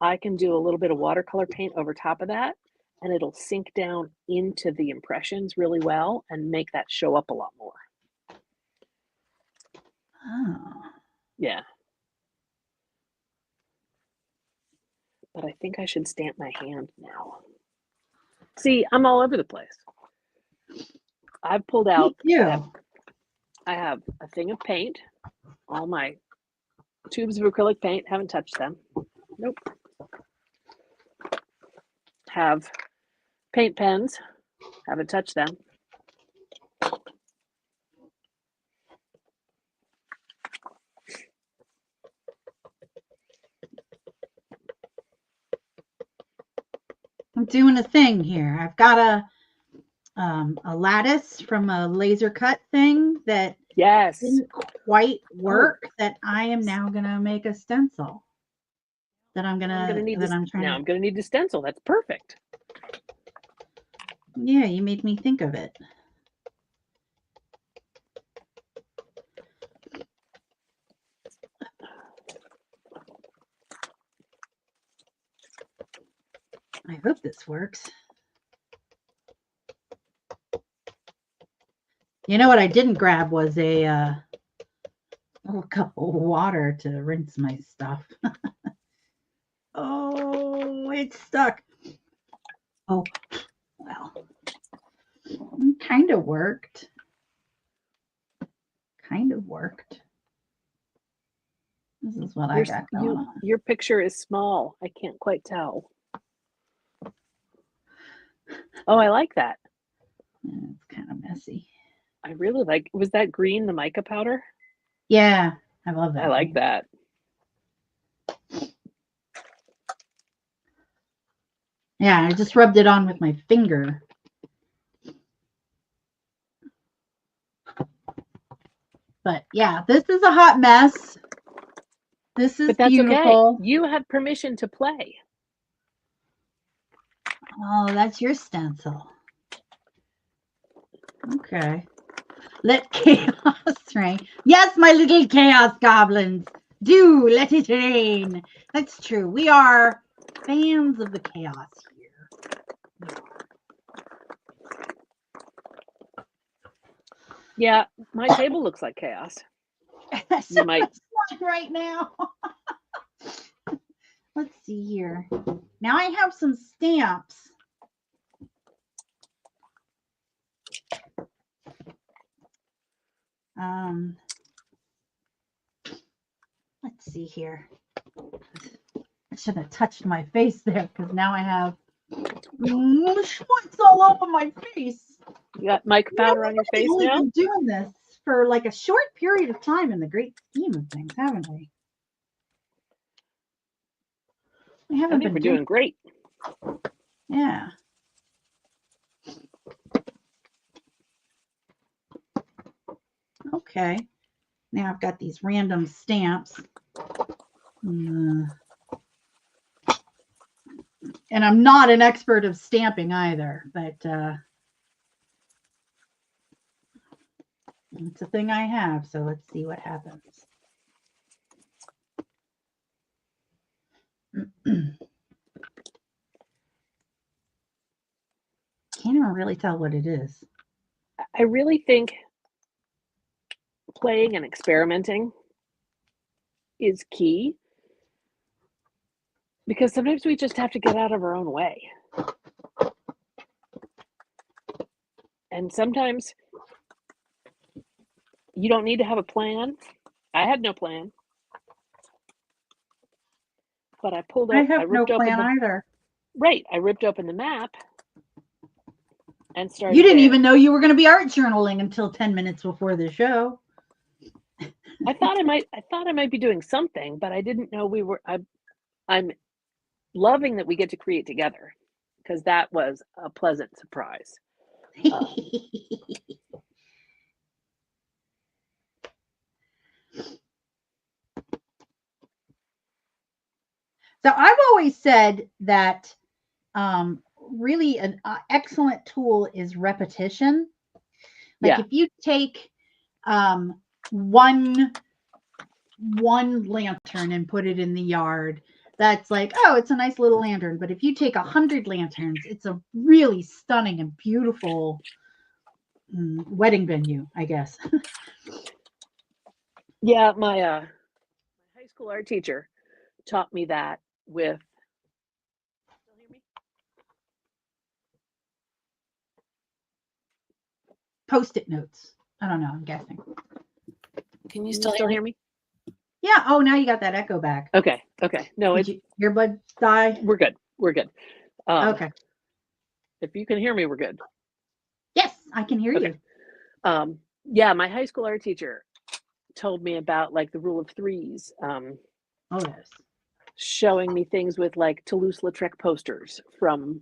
D: I can do a little bit of watercolor paint over top of that and it'll sink down into the impressions really well and make that show up a lot more.
C: Oh.
D: Yeah. but I think I should stamp my hand now. See, I'm all over the place. I've pulled out,
C: Me too.
D: I have a thing of paint, all my tubes of acrylic paint, haven't touched them. Nope. Have paint pens, haven't touched them.
C: I'm doing a thing here. I've got a lattice from a laser cut thing that
D: Yes.
C: didn't quite work that I am now gonna make a stencil. That I'm
D: I'm gonna need
C: trying
D: I'm gonna need to stencil. That's perfect.
C: Yeah, you made me think of it. I hope this works. You know what I didn't grab was a little cup of water to rinse my stuff. Oh, it's stuck. Oh, well, kind of worked. Kind of worked. This is what I got going on.
D: Your picture is small. I can't quite tell. Oh, I like that.
C: Yeah, it's kind of messy.
D: I really like, was that green, the mica powder?
C: Yeah, I love that.
D: I like that.
C: Yeah, I just rubbed it on with my finger. But yeah, this is a hot mess. This is
D: But that's
C: beautiful.
D: okay. You have permission to play.
C: Oh, that's your stencil. Okay. Let chaos rain. Yes, my little chaos goblins. Do let it rain. That's true. We are fans of the chaos here.
D: Yeah, my table looks like chaos.
C: So
D: You might
C: right now. Let's see here. Now I have some stamps. Let's see here. I shouldn't have touched my face there because now I have schmutz all over my face.
D: You got mica powder on your face
C: We've
D: now?
C: been doing this for like a short period of time in the great scheme of things, haven't we? We haven't been
D: doing great.
C: Yeah. Okay. Now I've got these random stamps. And I'm not an expert of stamping either, but it's a thing I have. So let's see what happens. Can't even really tell what it is.
D: I really think playing and experimenting is key because sometimes we just have to get out of our own way. And sometimes you don't need to have a plan. I had no plan. But I pulled up,
C: I have no plan either.
D: Right. I ripped open the map and started.
C: You didn't even know you were going to be art journaling until 10 minutes before the show.
D: I thought I might be doing something, but I didn't know we were. I'm loving that we get to create together because that was a pleasant surprise.
C: So I've always said that really an excellent tool is repetition. Like if you take one lantern and put it in the yard, that's like, oh, it's a nice little lantern. But if you take 100 lanterns, it's a really stunning and beautiful wedding venue, I guess.
D: Yeah, my high school art teacher taught me that with
C: Post-it notes. I don't know. I'm guessing.
D: Can you still hear me?
C: Yeah. Oh, now you got that echo back.
D: Okay. Okay. No,
C: Did your earbud die?
D: We're good. We're good.
C: Okay.
D: If you can hear me, we're good.
C: Yes, I can hear you.
D: Yeah, my high school art teacher told me about like the rule of threes.
C: Oh, yes.
D: Showing me things with like Toulouse-Lautrec posters from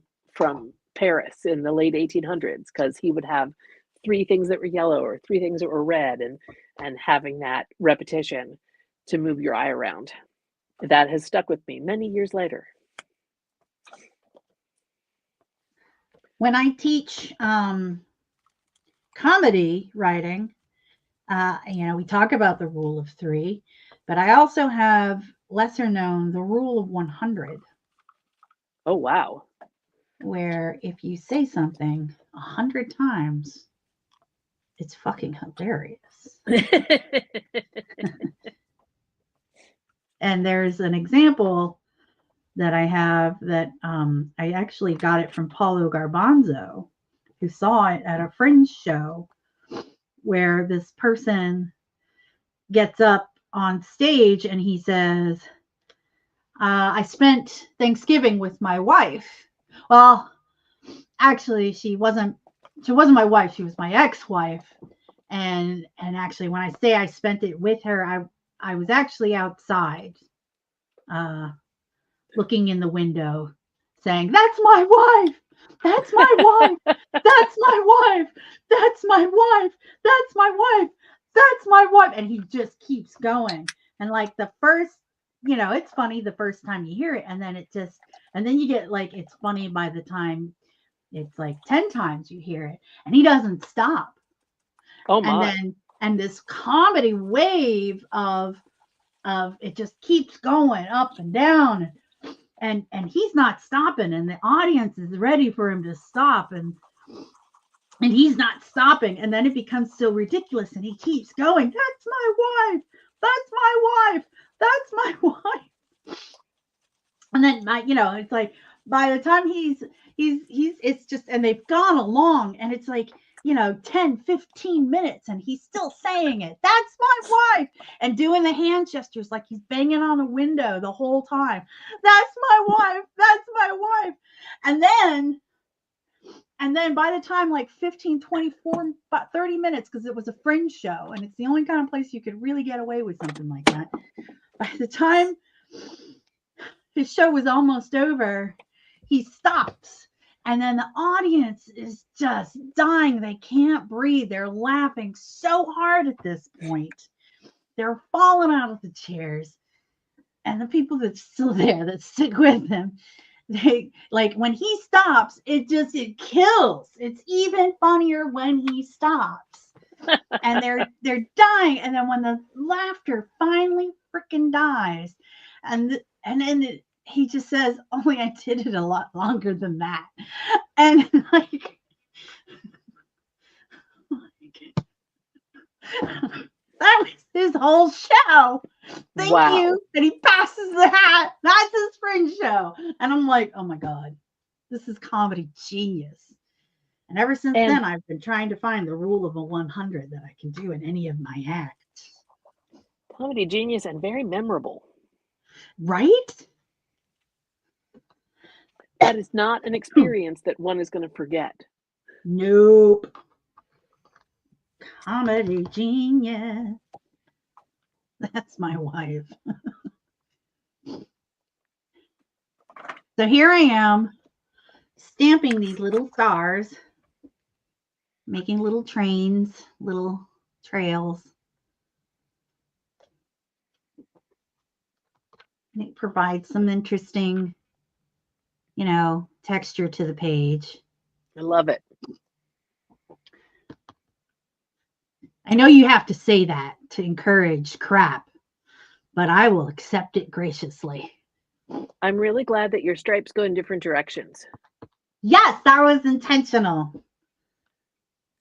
D: Paris in the late 1800s, because he would have 3 things that were yellow or 3 things that were red, and having that repetition to move your eye around. That has stuck with me many years later.
C: When I teach comedy writing, we talk about the rule of 3, but I also have lesser known the rule of 100.
D: Oh, wow.
C: Where if you say something 100 times, it's fucking hilarious. And there's an example that I have that I actually got it from Paulo Garbanzo, who saw it at a Fringe show, where this person gets up on stage and he says, I spent Thanksgiving with my wife. Well, actually, she wasn't my wife. She was my ex-wife. And actually, when I say I spent it with her, I was actually outside, looking in the window, saying, "That's my wife. That's my wife. That's my wife. That's my wife. That's my wife. That's my wife." And he just keeps going. And like the first, it's funny the first time you hear it, and then then you get like, it's funny by the time it's like 10 times you hear it, and he doesn't stop.
D: Oh my.
C: And this comedy wave of it just keeps going up and down, and he's not stopping, and the audience is ready for him to stop, and he's not stopping, and then it becomes so ridiculous, and he keeps going. That's my wife. That's my wife. That's my wife. And then it's like by the time he's it's just, and they've gone along, and it's like 10, 15 minutes, and he's still saying it. That's my wife, and doing the hand gestures like he's banging on a window the whole time. That's my wife. That's my wife. And then by the time like 15, 24, about 30 minutes, because it was a Fringe show, and it's the only kind of place you could really get away with something like that. By the time his show was almost over, he stops. And then the audience is just dying. They can't breathe. They're laughing so hard at this point. They're falling out of the chairs. And the people that's still there, that stick with him, they like, when he stops, it kills. It's even funnier when he stops. And they're dying. And then when the laughter finally freaking dies, and then he just says, "Only I did it a lot longer than that." And like that was his whole show. Thank you. And he passes the hat. That's his Fringe show. And I'm like, oh my God, this is comedy genius. And ever since then, I've been trying to find the rule of a 100 that I can do in any of my acts.
D: Comedy genius and very memorable.
C: Right?
D: That is not an experience that one is going to forget.
C: Nope. Comedy genius. That's my wife. So here I am, stamping these little stars, making little trains, little trails. And it provides some interesting, texture to the page.
D: I love it.
C: I know you have to say that to encourage crap, but I will accept it graciously.
D: I'm really glad that your stripes go in different directions.
C: Yes, that was intentional.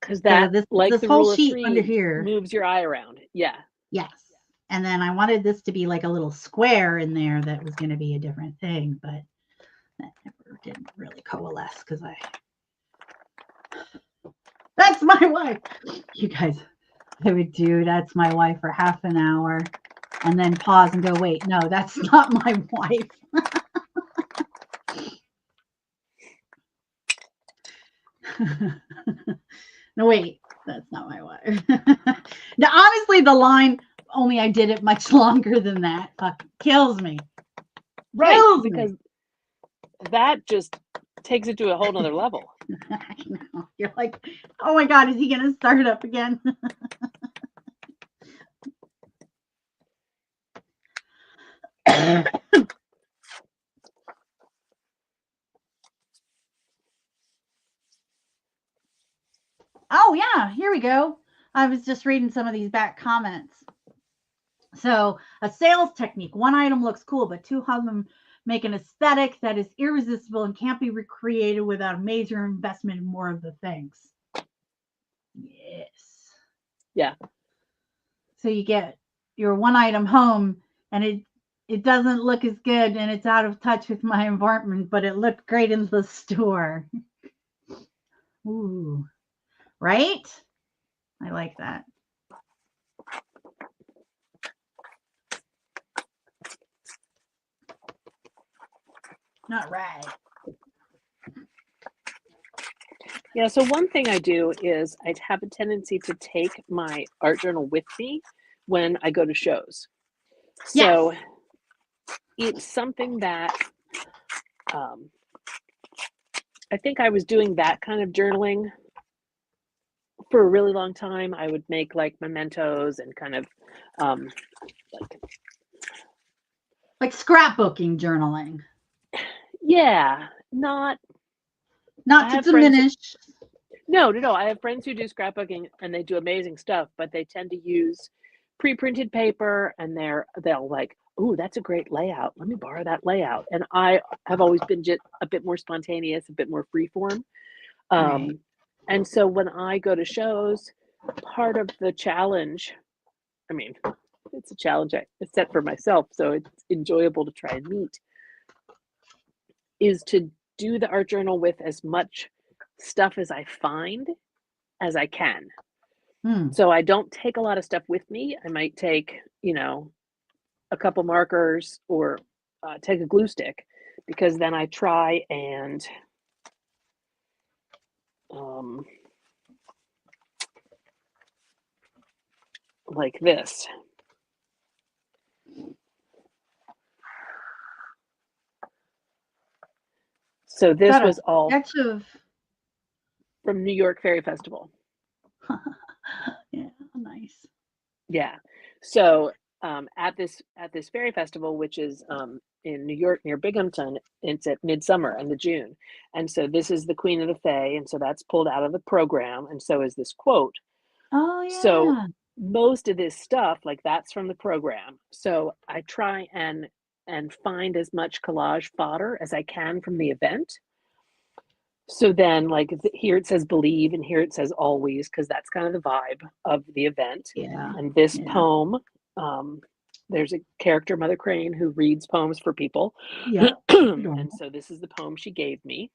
D: Because that,
C: this
D: the
C: whole
D: rule of
C: sheet
D: 3
C: under here
D: moves your eye around. Yeah.
C: Yes. And then I wanted this to be like a little square in there that was going to be a different thing, but that never didn't really coalesce because That's my wife. You guys, I would do that's my wife for half an hour and then pause and go, wait, no, that's not my wife. No, wait, that's not my wife. Now, honestly, the line, only I did it much longer than that, fucking kills me.
D: Right,
C: Kills
D: because
C: me.
D: that just takes it to a whole nother level.
C: I know. You're like, oh my God, is he going to start up again? Oh, yeah, here we go. I was just reading some of these back comments. So, a sales technique. One item looks cool, but two of them make an aesthetic that is irresistible and can't be recreated without a major investment in more of the things. Yes.
D: Yeah.
C: So you get your one item home and it doesn't look as good and it's out of touch with my environment, but it looked great in the store. Ooh. Right? I like that. Not right.
D: Yeah, so one thing I do is I have a tendency to take my art journal with me when I go to shows. So
C: Yes.
D: it's something that I think I was doing that kind of journaling for a really long time. I would make like mementos and kind of
C: Like scrapbooking journaling.
D: yeah, not
C: Not
D: I
C: to
D: have friends
C: diminish.
D: no, I have friends who do scrapbooking and they do amazing stuff, but they tend to use pre-printed paper and they'll like, "Ooh, that's a great layout. Let me borrow that layout." And I have always been just a bit more spontaneous, a bit more freeform.
C: Right.
D: And so when I go to shows, part of the challenge, I mean, it's a challenge I set for myself, so it's enjoyable to try and meet, is to do the art journal with as much stuff as I find as I can. So I don't take a lot of stuff with me. I might take, a couple markers or take a glue stick because then I try and like this. So this
C: Got a
D: was all
C: sketch of
D: from New York Fairy Festival.
C: yeah, nice.
D: Yeah. So at this fairy festival, which is in New York near Binghamton, it's at midsummer in the June, and so this is the Queen of the Fae, and so that's pulled out of the program, and so is this quote.
C: Oh
D: So
C: yeah.
D: most of this stuff, like that's from the program. So I try and find as much collage fodder as I can from the event. So then, like here it says believe, and here it says always, because that's kind of the vibe of the event.
C: Yeah.
D: And this
C: Yeah.
D: poem, there's a character, Mother Crane, who reads poems for people.
C: Yeah.
D: And so this is the poem she gave me.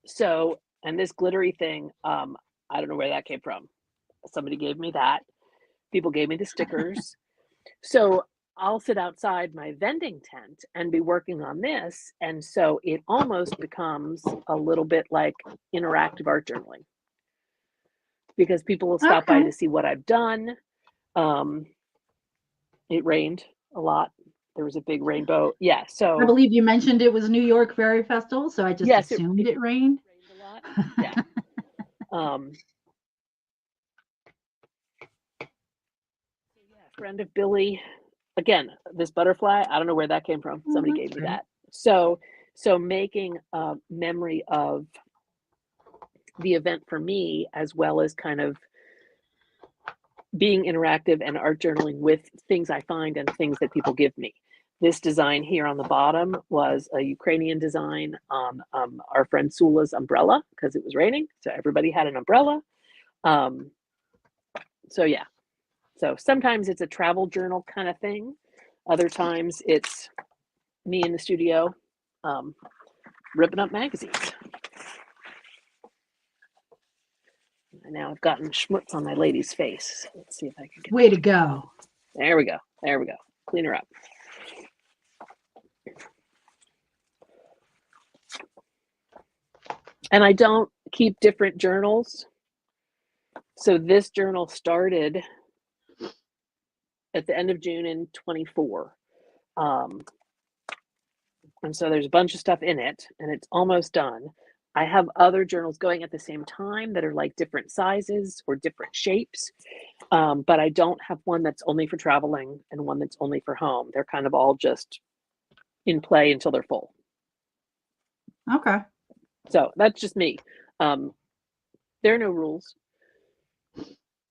D: So, and this glittery thing, I don't know where that came from. Somebody gave me that. People gave me the stickers. So I'll sit outside my vending tent and be working on this. And so it almost becomes a little bit like interactive art journaling because people will stop by
C: Okay.
D: to see what I've done. It rained a lot. There was a big rainbow. Yeah.
C: I
D: So
C: believe you mentioned it was New York Fairy Festival, so I just
D: yes,
C: assumed it rained.
D: rained a lot. Yeah. So yeah, friend of Billy. Again, this butterfly, I don't know where that came from.
C: Oh,
D: Somebody
C: that's
D: gave me
C: great.
D: that. So making a memory of the event for me, as well as kind of being interactive and art journaling with things I find and things that people give me. This design here on the bottom was a Ukrainian design on our friend Sula's umbrella because it was raining. So everybody had an umbrella. So yeah. So sometimes it's a travel journal kind of thing. Other times it's me in the studio ripping up magazines. And now I've gotten schmutz on my lady's face. Let's see if I can get
C: Way to go.
D: There we go. There we go. Clean her up. And I don't keep different journals. So this journal started at the end of June in 24. And so there's a bunch of stuff in it and it's almost done. I have other journals going at the same time that are like different sizes or different shapes. But I don't have one that's only for traveling and one that's only for home. They're kind of all just in play until they're full.
C: Okay.
D: So that's just me. There are no rules.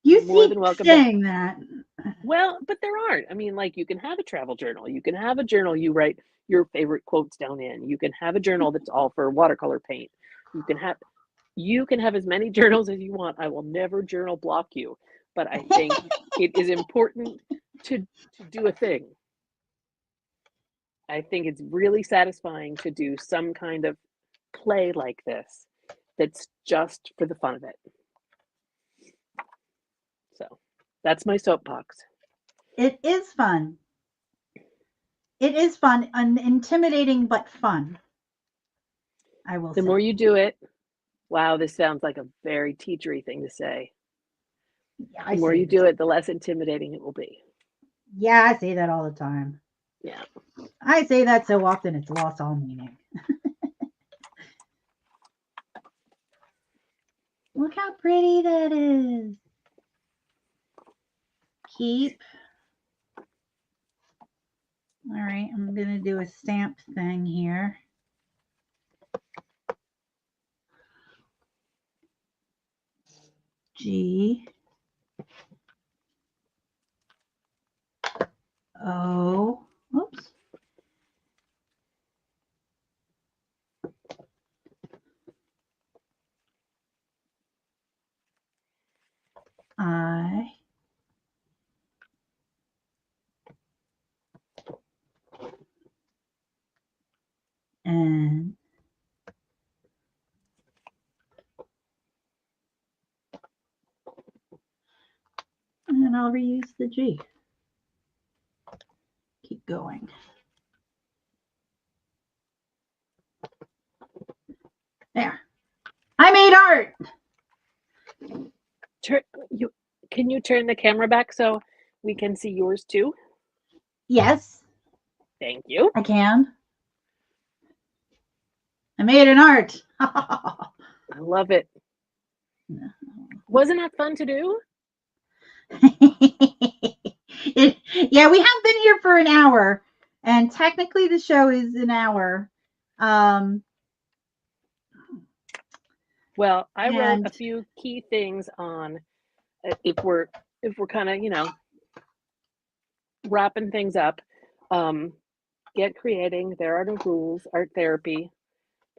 C: You
D: More
C: keep
D: than welcome
C: saying that.
D: Well, but there aren't. I mean, like you can have a travel journal. You can have a journal you write your favorite quotes down in. You can have a journal that's all for watercolor paint. You can have as many journals as you want. I will never journal block you. But I think it is important to do a thing. I think it's really satisfying to do some kind of play like this that's just for the fun of it. So that's my soapbox.
C: It is fun. It is fun and intimidating, but fun. I will say.
D: The more you do it, wow, this sounds like a very teachery thing to say.
C: Yeah,
D: The more you do it, the less intimidating it will be.
C: Yeah, I say that all the time.
D: Yeah.
C: I say that so often it's lost all meaning. Look how pretty that is. Keep. All right, I'm going to do a stamp thing here. G. O. Oops. I. N. And then I'll reuse the G. Keep going. There. I made art.
D: Can you turn the camera back so we can see yours too?
C: Yes.
D: Thank you.
C: I can. I made an art.
D: I love it. Wasn't that fun to do?
C: Yeah, we have been here for an hour, and technically the show is an hour.
D: Well, I wrote a few key things on if we're kind of, wrapping things up. Get creating. There are no rules. Art therapy.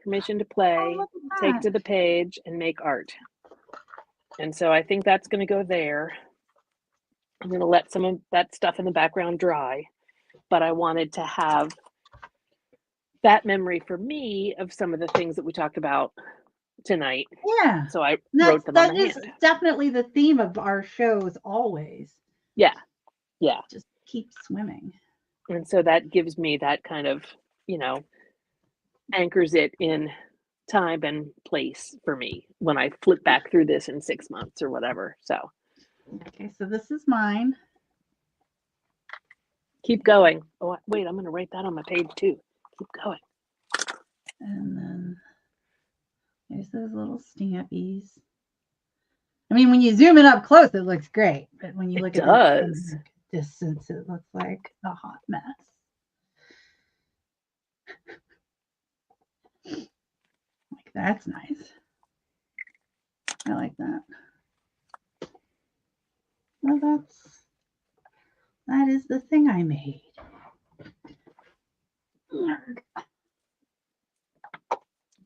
D: Permission to play. Take to the page and make art. And so I think that's going to go there. I'm going to let some of that stuff in the background dry, but I wanted to have that memory for me of some of the things that we talked about tonight.
C: Yeah.
D: So I wrote them on the hand.
C: That is definitely the theme of our shows always.
D: Yeah. Yeah.
C: Just keep swimming.
D: And so that gives me that kind of, anchors it in time and place for me when I flip back through this in 6 months or whatever. So.
C: Okay, so this is mine.
D: Keep going. Oh, wait, I'm going to write that on my page too. Keep going.
C: And then there's those little stampies. I mean, when you zoom it up close, it looks great. But when you look at the distance, it looks like a hot mess. Like, that's nice. I like that. Well, that is the thing I made.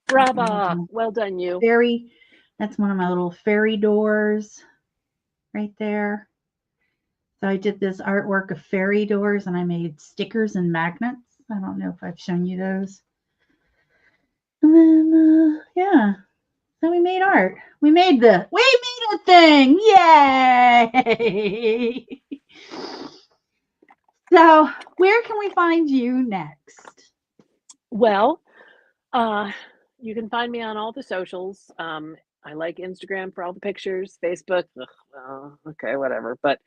D: Brava. Well done, you.
C: That's one of my little fairy doors right there. So I did this artwork of fairy doors and I made stickers and magnets. I don't know if I've shown you those. And then, yeah. So we made art. We made a good thing. Yay! So, where can we find you next?
D: Well, you can find me on all the socials. I like Instagram for all the pictures, Facebook, okay, whatever. But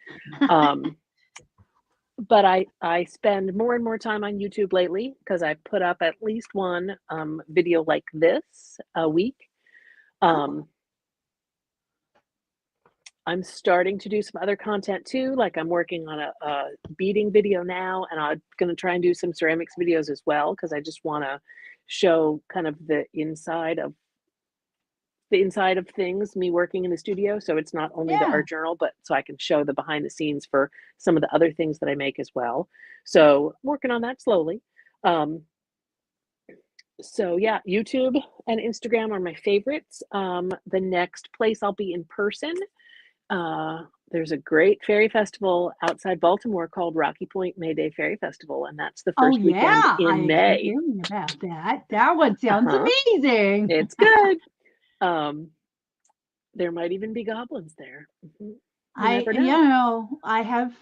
D: I spend more and more time on YouTube lately because I put up at least one video like this a week. I'm starting to do some other content too. Like I'm working on a beading video now, and I'm going to try and do some ceramics videos as well because I just want to show kind of the inside of things, me working in the studio. So it's not only the art journal, but so I can show the behind the scenes for some of the other things that I make as well. So I'm working on that slowly. So yeah, YouTube and Instagram are my favorites. The next place I'll be in person, there's a great fairy festival outside Baltimore called Rocky Point May Day Fairy Festival, and that's the first weekend in May.
C: Hearing about that. That one sounds amazing.
D: It's good. There might even be goblins there.
C: I have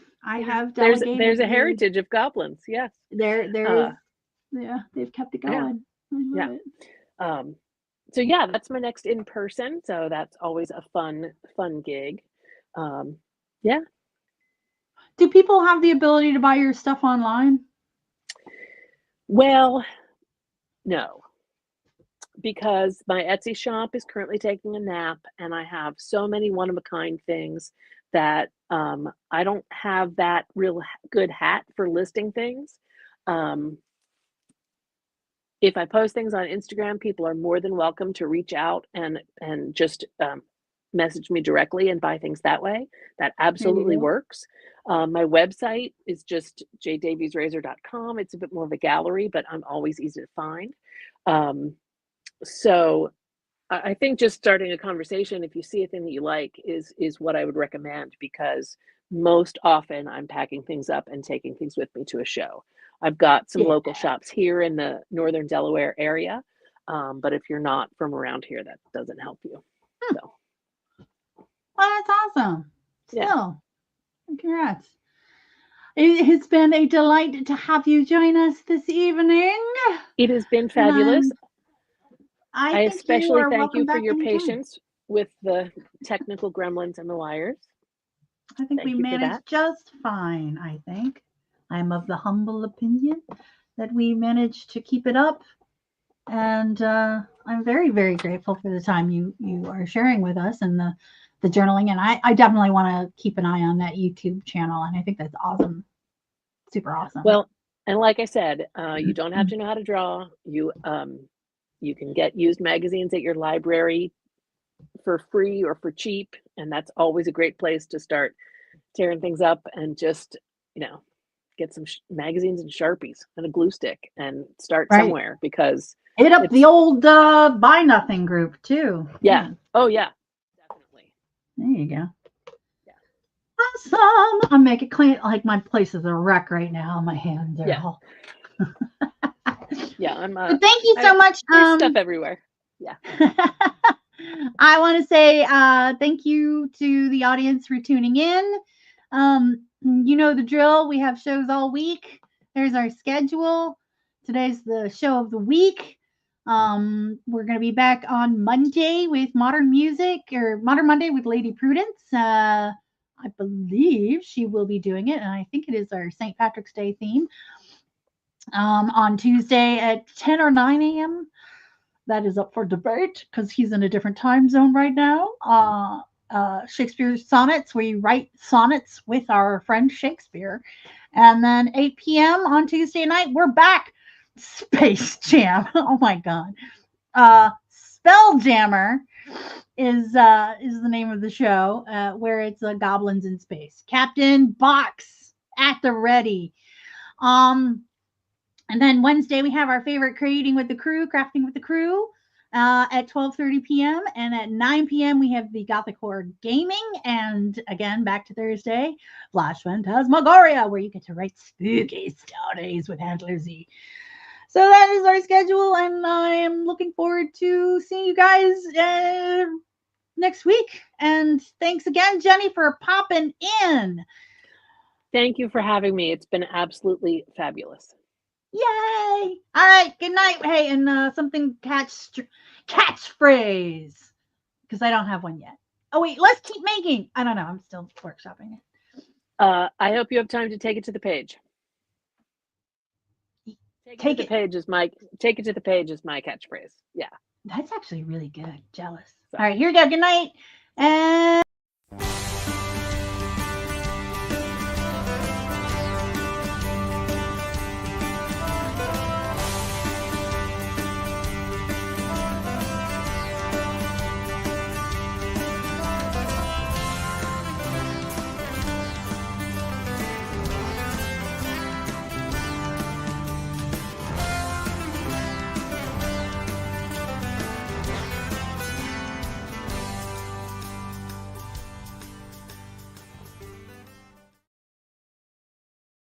C: delegated.
D: There's a heritage of goblins. Yes.
C: There is. They've kept it going.
D: Yeah. So yeah, that's my next in person. So that's always a fun gig. Yeah.
C: Do people have the ability to buy your stuff online?
D: Well, no, because my Etsy shop is currently taking a nap, and I have so many one-of-a-kind things that I don't have that real good hat for listing things. If I post things on Instagram, people are more than welcome to reach out and just message me directly and buy things that way. That absolutely works. My website is just jdaviesreazor.com. It's a bit more of a gallery, but I'm always easy to find. So I think just starting a conversation, if you see a thing that you like, is what I would recommend, because most often I'm packing things up and taking things with me to a show. I've got some local shops here in the Northern Delaware area, but if you're not from around here, that doesn't help you. So.
C: Well, that's awesome. Still, congrats. It has been a delight to have you join us this evening.
D: It has been fabulous. I especially
C: thank
D: you for your patience with the technical gremlins and the wires.
C: I think we managed just fine, I think. I'm of the humble opinion that we managed to keep it up. And I'm very, very grateful for the time you are sharing with us and the journaling. And I definitely want to keep an eye on that YouTube channel. And I think that's awesome. Super awesome.
D: Well, and like I said, you don't have to know how to draw. You can get used magazines at your library for free or for cheap. And that's always a great place to start tearing things up and just, get some magazines and Sharpies and a glue stick and start somewhere, because
C: hit up the old Buy Nothing group too.
D: Yeah. Oh yeah, definitely.
C: There you go. Yeah. Awesome. I'm making clean. Like, my place is a wreck right now. My hands are all.
D: Yeah, I'm.
C: But thank you so much.
D: There's stuff everywhere. Yeah.
C: I want to say thank you to the audience for tuning in. You know the drill. We have shows all week. There's our schedule. Today's the show of the week. We're going to be back on Monday with Modern Monday with Lady Prudence. I believe she will be doing it, and I think it is our St. Patrick's Day theme. On Tuesday at 10 or 9 a.m. That is up for debate because he's in a different time zone right now. Shakespeare's Sonnets. We write sonnets with our friend Shakespeare. And then 8 p.m. on Tuesday night, we're back. Space Jam. Oh my God. Spelljammer is the name of the show, where it's goblins in space. Captain Box at the ready. And then Wednesday we have our favorite crafting with the crew, at 12:30 p.m. And at 9 p.m. we have the Gothic Horror Gaming. And again, back to Thursday, Flash Phantasmagoria, where you get to write spooky stories with Aunt Lizzie. So that is our schedule, and I am looking forward to seeing you guys next week. And thanks again, Jenny, for popping in.
D: Thank you for having me. It's been absolutely fabulous.
C: Yay! All right, good night. Hey, and something catchphrase, because I don't have one yet. Oh wait, let's keep making. I don't know. I'm still workshopping it.
D: I hope you have time to take it to the page. Take it to the page is my catchphrase. Yeah.
C: That's actually really good. Jealous. All right, here we go. Good night. And